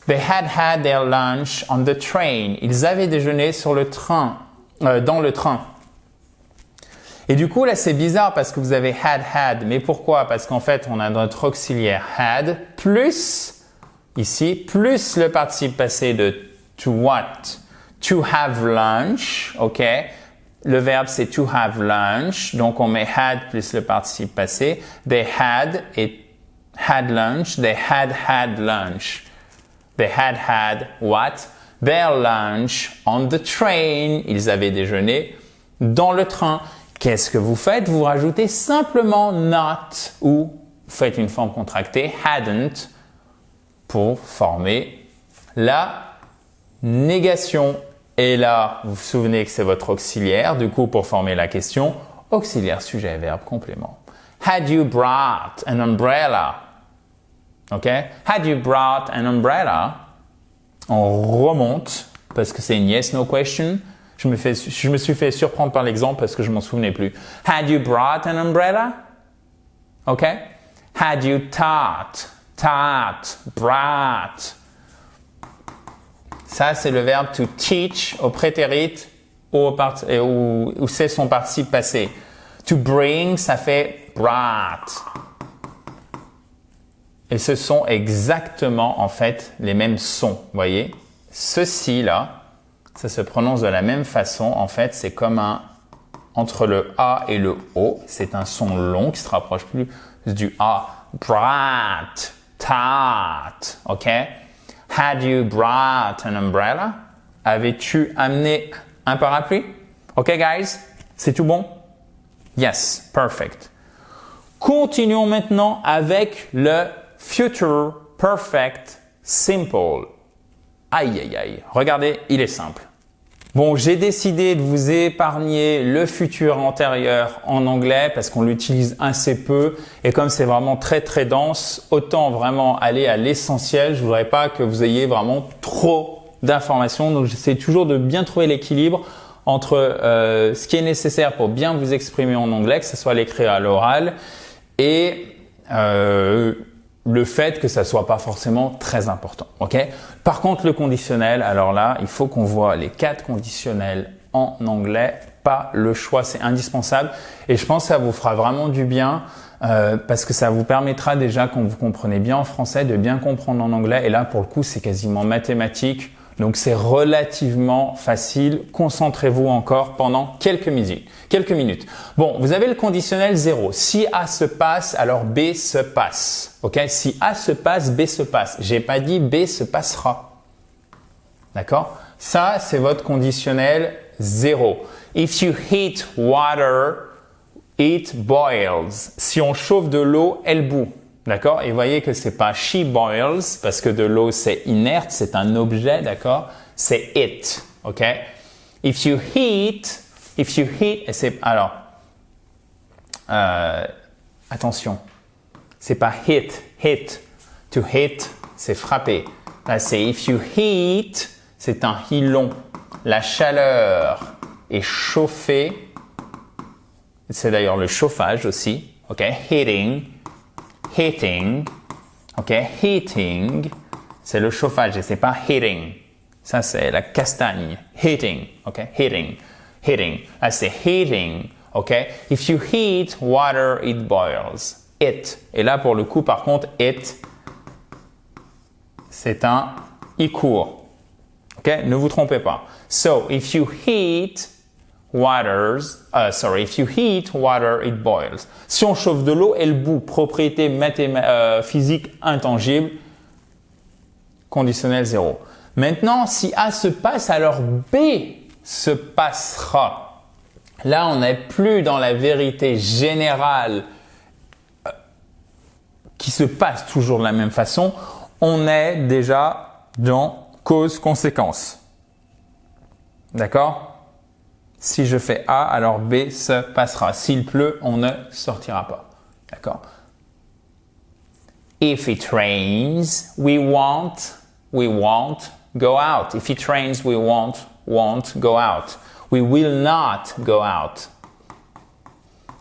They had their lunch on the train. Ils avaient déjeuné sur le train, dans le train. Et du coup, là, c'est bizarre parce que vous avez had. Mais pourquoi? Parce qu'en fait, on a notre auxiliaire had plus ici, plus le participe passé de to what? To have lunch, ok? Le verbe, c'est to have lunch. Donc, on met had plus le participe passé. They had lunch. They had lunch. They had what? Their lunch on the train. Ils avaient déjeuné dans le train. Qu'est-ce que vous faites? Vous rajoutez simplement not ou vous faites une forme contractée, hadn't, pour former la négation. Et là, vous vous souvenez que c'est votre auxiliaire. Du coup, pour former la question, auxiliaire, sujet, verbe, complément. Had you brought an umbrella? OK? Had you brought an umbrella? On remonte parce que c'est une yes-no question. Je me suis fait surprendre par l'exemple parce que je m'en souvenais plus. Had you brought an umbrella? OK? Had you taught, brought. Ça, c'est le verbe to teach au prétérit où c'est son participe passé. To bring, ça fait brought. Et ce sont exactement, en fait, les mêmes sons. Vous voyez? Ceci, là, ça se prononce de la même façon. En fait, c'est comme entre le A et le O. C'est un son long qui se rapproche plus du A. Brought, taught, OK? Had you brought an umbrella? Avais-tu amené un parapluie? OK, guys? C'est tout bon? Yes, perfect. Continuons maintenant avec le future perfect simple. Aïe, aïe, aïe. Regardez, il est simple. Bon, j'ai décidé de vous épargner le futur antérieur en anglais parce qu'on l'utilise assez peu et comme c'est vraiment très très dense, autant vraiment aller à l'essentiel. Je voudrais pas que vous ayez vraiment trop d'informations. Donc, j'essaie toujours de bien trouver l'équilibre entre ce qui est nécessaire pour bien vous exprimer en anglais, que ce soit à l'écrit à l'oral, et le fait que ça soit pas forcément très important. Ok? Par contre, le conditionnel, alors là, il faut qu'on voit les 4 conditionnels en anglais. Pas le choix, c'est indispensable. Et je pense que ça vous fera vraiment du bien parce que ça vous permettra déjà, quand vous comprenez bien en français, de bien comprendre en anglais. Et là, pour le coup, c'est quasiment mathématique. Donc, c'est relativement facile. Concentrez-vous encore pendant quelques minutes. Bon, vous avez le conditionnel 0. Si A se passe, alors B se passe. OK? Si A se passe, B se passe. J'ai pas dit B se passera. D'accord? Ça, c'est votre conditionnel 0. If you heat water, it boils. Si on chauffe de l'eau, elle bout. D'accord? Et vous voyez que c'est pas she boils parce que de l'eau c'est inerte, c'est un objet, d'accord? C'est it, ok? If you heat, et c'est alors attention, c'est pas hit. To hit, c'est frapper. Là c'est if you heat, c'est un hilon. La chaleur est chauffée. C'est d'ailleurs le chauffage aussi, ok? Heating, ok, heating, c'est le chauffage et c'est pas heating. Ça c'est la castagne. Heating, ok, heating. Là c'est heating, ok. If you heat water, it boils. It. Et là pour le coup par contre, it, c'est un i court. Ok? Ne vous trompez pas. So, if you heat if you heat water, it boils. Si on chauffe de l'eau, elle bout. Propriété physique intangible. Conditionnel 0. Maintenant, si A se passe, alors B se passera. Là, on n'est plus dans la vérité générale qui se passe toujours de la même façon. On est déjà dans cause-conséquence. D'accord? Si je fais A, alors B se passera. S'il pleut, on ne sortira pas. D'accord? If it rains, we won't go out. If it rains, we won't go out. We will not go out.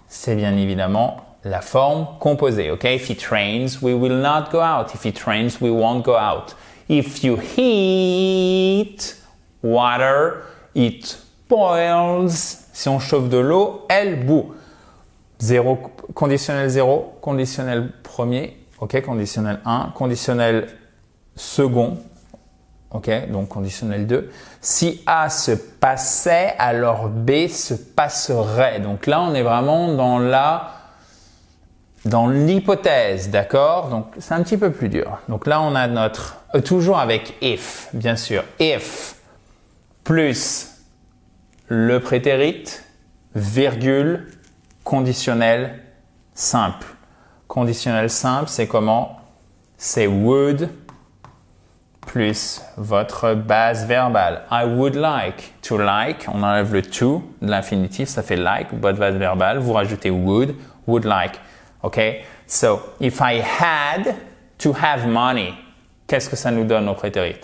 C'est bien évidemment la forme composée. Okay? If it rains, we will not go out. If it rains, we won't go out. If you heat water, it boils. Si on chauffe de l'eau, elle bout. Conditionnel 0, conditionnel premier, ok, conditionnel 1, conditionnel second, ok, donc conditionnel 2. Si A se passait, alors B se passerait. Donc là, on est vraiment dans l'hypothèse, d'accord? Donc c'est un petit peu plus dur. Donc là, on a notre toujours avec if, bien sûr. If plus le prétérit, virgule, conditionnel simple. Conditionnel simple, c'est comment? C'est would plus votre base verbale. I would like. To like, on enlève le to de l'infinitif, ça fait like, votre base verbale. Vous rajoutez would like. OK? So, if I had to have money, qu'est-ce que ça nous donne au prétérit?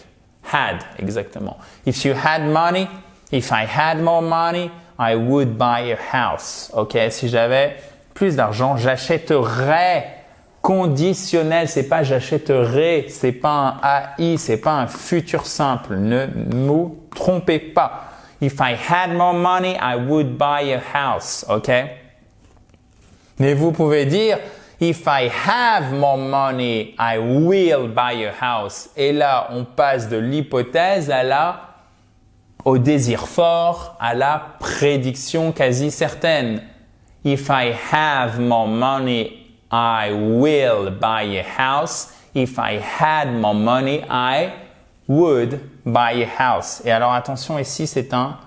Had, exactement. If you had money, if I had more money, I would buy a house. OK? Si j'avais plus d'argent, j'achèterais. Conditionnel, c'est pas j'achèterai, c'est pas un AI, c'est pas un futur simple. Ne vous trompez pas. If I had more money, I would buy a house. OK? Mais vous pouvez dire if I have more money, I will buy a house. Et là, on passe de l'hypothèse au désir fort, à la prédiction quasi certaine. If I have more money, I will buy a house. If I had more money, I would buy a house. Et alors attention, ici c'est un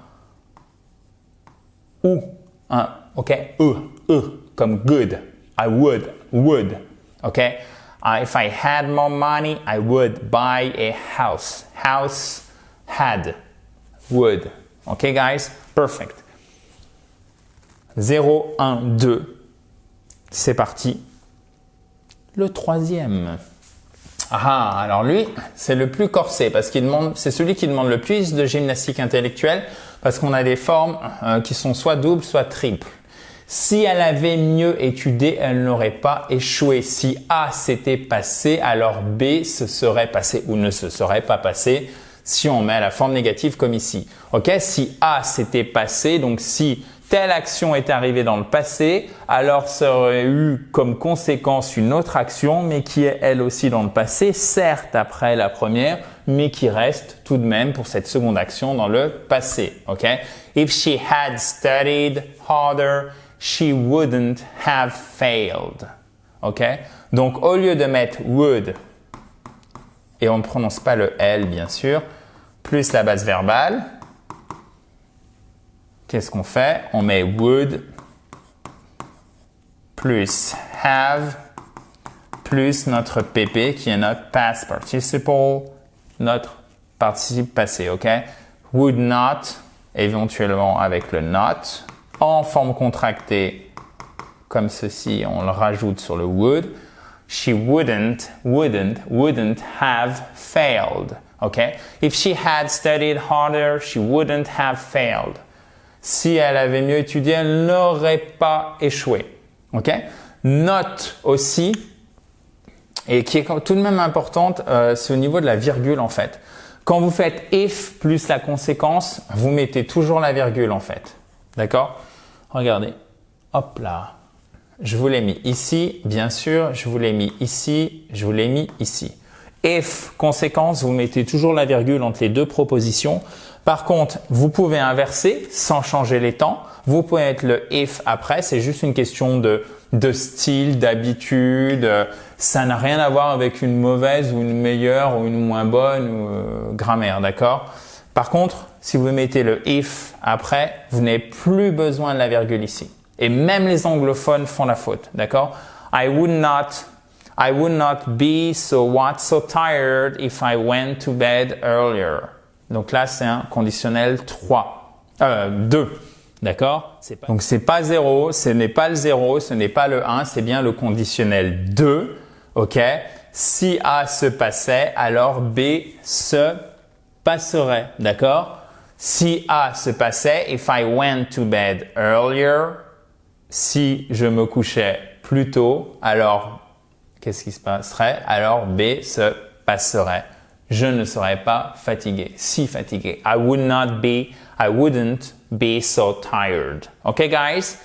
ou, ok, comme good. I would, ok. If I had more money, I would buy a house. House, had, would. Ok, guys, perfect. 0, 1, 2. C'est parti. Le troisième. Ah, alors lui, c'est le plus corsé parce c'est celui qui demande le plus de gymnastique intellectuelle parce qu'on a des formes qui sont soit doubles, soit triples. Si elle avait mieux étudié, elle n'aurait pas échoué. Si A s'était passé, alors B se serait passé ou ne se serait pas passé si on met la forme négative comme ici. Ok? Si A s'était passé, donc si telle action est arrivée dans le passé, alors ça aurait eu comme conséquence une autre action, mais qui est elle aussi dans le passé, certes après la première, mais qui reste tout de même pour cette seconde action dans le passé. Ok? If she had studied harder, she wouldn't have failed. Ok? Donc au lieu de mettre would, et on ne prononce pas le L bien sûr, plus la base verbale, qu'est-ce qu'on fait? On met would plus have plus notre PP qui est notre past participle, notre participe passé, ok? Would not, éventuellement avec le not, en forme contractée comme ceci, on le rajoute sur le would. She wouldn't have failed, ok? If she had studied harder, she wouldn't have failed. Si elle avait mieux étudié, elle n'aurait pas échoué. Ok? Note aussi, et qui est tout de même importante, c'est au niveau de la virgule en fait. Quand vous faites if plus la conséquence, vous mettez toujours la virgule en fait. D'accord? Regardez. Hop là. Je vous l'ai mis ici, bien sûr. Je vous l'ai mis ici. Je vous l'ai mis ici. If, conséquence, vous mettez toujours la virgule entre les deux propositions. Par contre, vous pouvez inverser sans changer les temps. Vous pouvez mettre le if après. C'est juste une question de style, d'habitude. Ça n'a rien à voir avec une mauvaise ou une meilleure ou une moins bonne grammaire, d'accord? Par contre, si vous mettez le if après, vous n'avez plus besoin de la virgule ici. Et même les anglophones font la faute, d'accord? I would not be so tired if I went to bed earlier. Donc là, c'est un conditionnel 2. D'accord? Donc c'est pas 0, ce n'est pas le 0, ce n'est pas le 1, c'est bien le conditionnel 2. OK? Si A se passait, alors B se passerait. D'accord? Si A se passait, if I went to bed earlier, si je me couchais plus tôt, alors qu'est-ce qui se passerait? Alors B se passerait. Je ne serais pas fatigué, si fatigué. I wouldn't be so tired. OK, guys?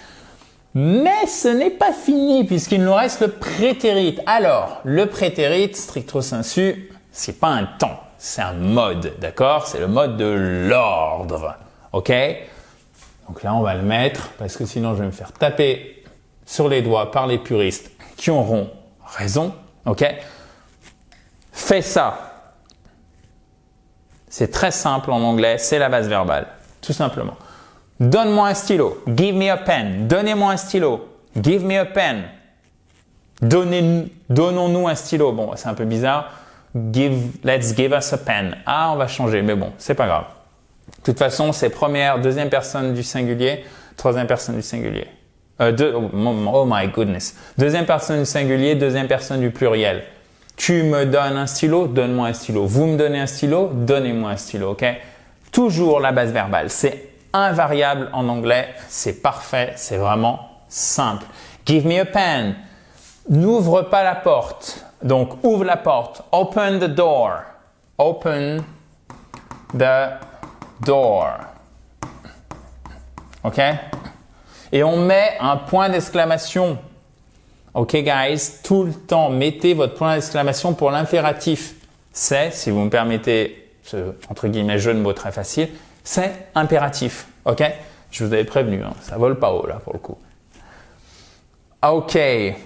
Mais ce n'est pas fini puisqu'il nous reste le prétérit. Alors, le prétérit, stricto sensu, c'est pas un temps, c'est un mode, d'accord? C'est le mode de l'ordre. OK? Donc là, on va le mettre parce que sinon, je vais me faire taper sur les doigts par les puristes qui auront raison. OK? Fais ça. C'est très simple en anglais, c'est la base verbale, tout simplement. Donne-moi un stylo. Give me a pen. Donnez-moi un stylo. Give me a pen. Donnons-nous un stylo. Bon, c'est un peu bizarre. Let's give us a pen. Ah, on va changer, mais bon, c'est pas grave. De toute façon, c'est première, deuxième personne du singulier, troisième personne du singulier. Oh my goodness. Deuxième personne du singulier, deuxième personne du pluriel. Tu me donnes un stylo, donne-moi un stylo. Vous me donnez un stylo, donnez-moi un stylo, ok? Toujours la base verbale. C'est invariable en anglais, c'est parfait, c'est vraiment simple. Give me a pen. N'ouvre pas la porte. Donc, ouvre la porte. Open the door. Open the door. OK? Et on met un point d'exclamation. OK, guys? Tout le temps, mettez votre point d'exclamation pour l'impératif. C'est, si vous me permettez, ce, entre guillemets, jeu de mots très facile, c'est impératif. OK? Je vous avais prévenu, hein, ça vole pas haut là pour le coup. OK,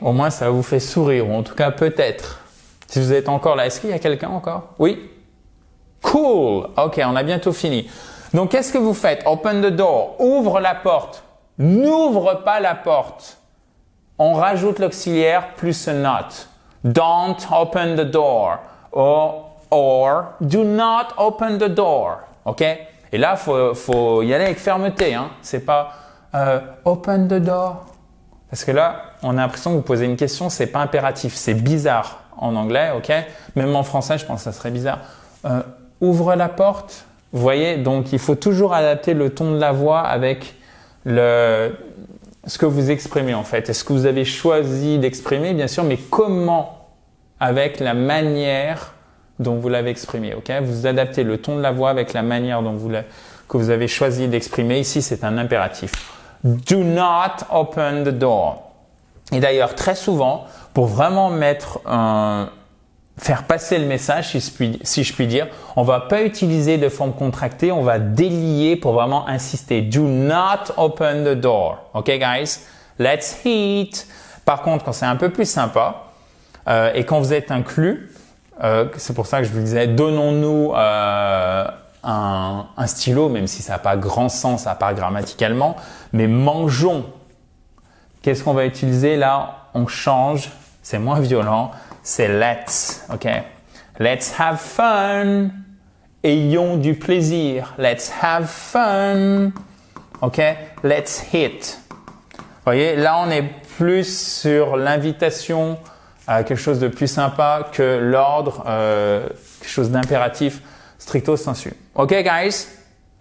au moins ça vous fait sourire, ou en tout cas peut-être. Si vous êtes encore là, est-ce qu'il y a quelqu'un encore? Oui? Cool! OK, on a bientôt fini. Donc qu'est-ce que vous faites? Open the door, ouvre la porte. N'ouvre pas la porte. On rajoute l'auxiliaire plus un not. Don't open the door. Or do not open the door. OK? Et là, faut y aller avec fermeté. Hein. C'est pas open the door. Parce que là, on a l'impression que vous posez une question, c'est pas impératif. C'est bizarre en anglais, OK? Même en français, je pense que ça serait bizarre. Ouvre la porte. Vous voyez? Donc, il faut toujours adapter le ton de la voix avec ce que vous exprimez en fait. Est-ce que vous avez choisi d'exprimer? Bien sûr, mais comment? Avec la manière dont vous l'avez exprimé, ok? Vous adaptez le ton de la voix avec la manière dont que vous avez choisi d'exprimer. Ici, c'est un impératif. Do not open the door. Et d'ailleurs, très souvent, pour vraiment faire passer le message, si je puis dire, on va pas utiliser de forme contractée, on va délier pour vraiment insister. Do not open the door. Ok, guys? Let's eat. Par contre, quand c'est un peu plus sympa et quand vous êtes inclus, c'est pour ça que je vous disais, donnons-nous un stylo, même si ça n'a pas grand sens à part grammaticalement, mais mangeons. Qu'est-ce qu'on va utiliser là? On change, c'est moins violent, c'est let's, ok? Let's have fun. Ayons du plaisir. Let's have fun. Ok? Let's hit. Vous voyez, là on est plus sur l'invitation à quelque chose de plus sympa que l'ordre, quelque chose d'impératif stricto sensu. Ok, guys?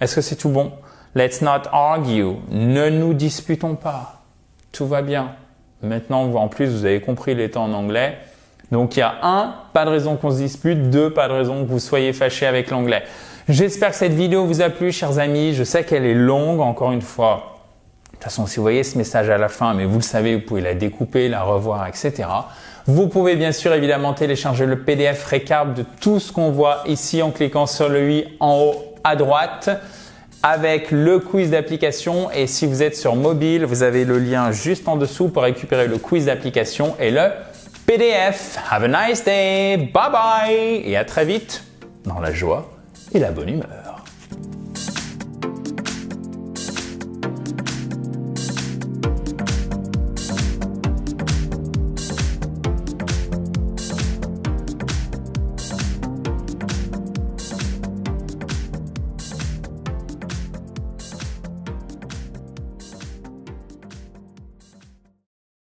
Est-ce que c'est tout bon? Let's not argue. Ne nous disputons pas. Tout va bien. Maintenant, en plus, vous avez compris les temps en anglais. Donc, il y a 1, pas de raison qu'on se dispute. 2, pas de raison que vous soyez fâché avec l'anglais. J'espère que cette vidéo vous a plu, chers amis. Je sais qu'elle est longue, encore une fois. toute façon, si vous voyez ce message à la fin, mais vous le savez, vous pouvez la découper, la revoir, etc. Vous pouvez bien sûr évidemment télécharger le PDF récap de tout ce qu'on voit ici en cliquant sur le i en haut à droite avec le quiz d'application. Et si vous êtes sur mobile, vous avez le lien juste en dessous pour récupérer le quiz d'application et le PDF. Have a nice day, bye bye et à très vite dans la joie et la bonne humeur.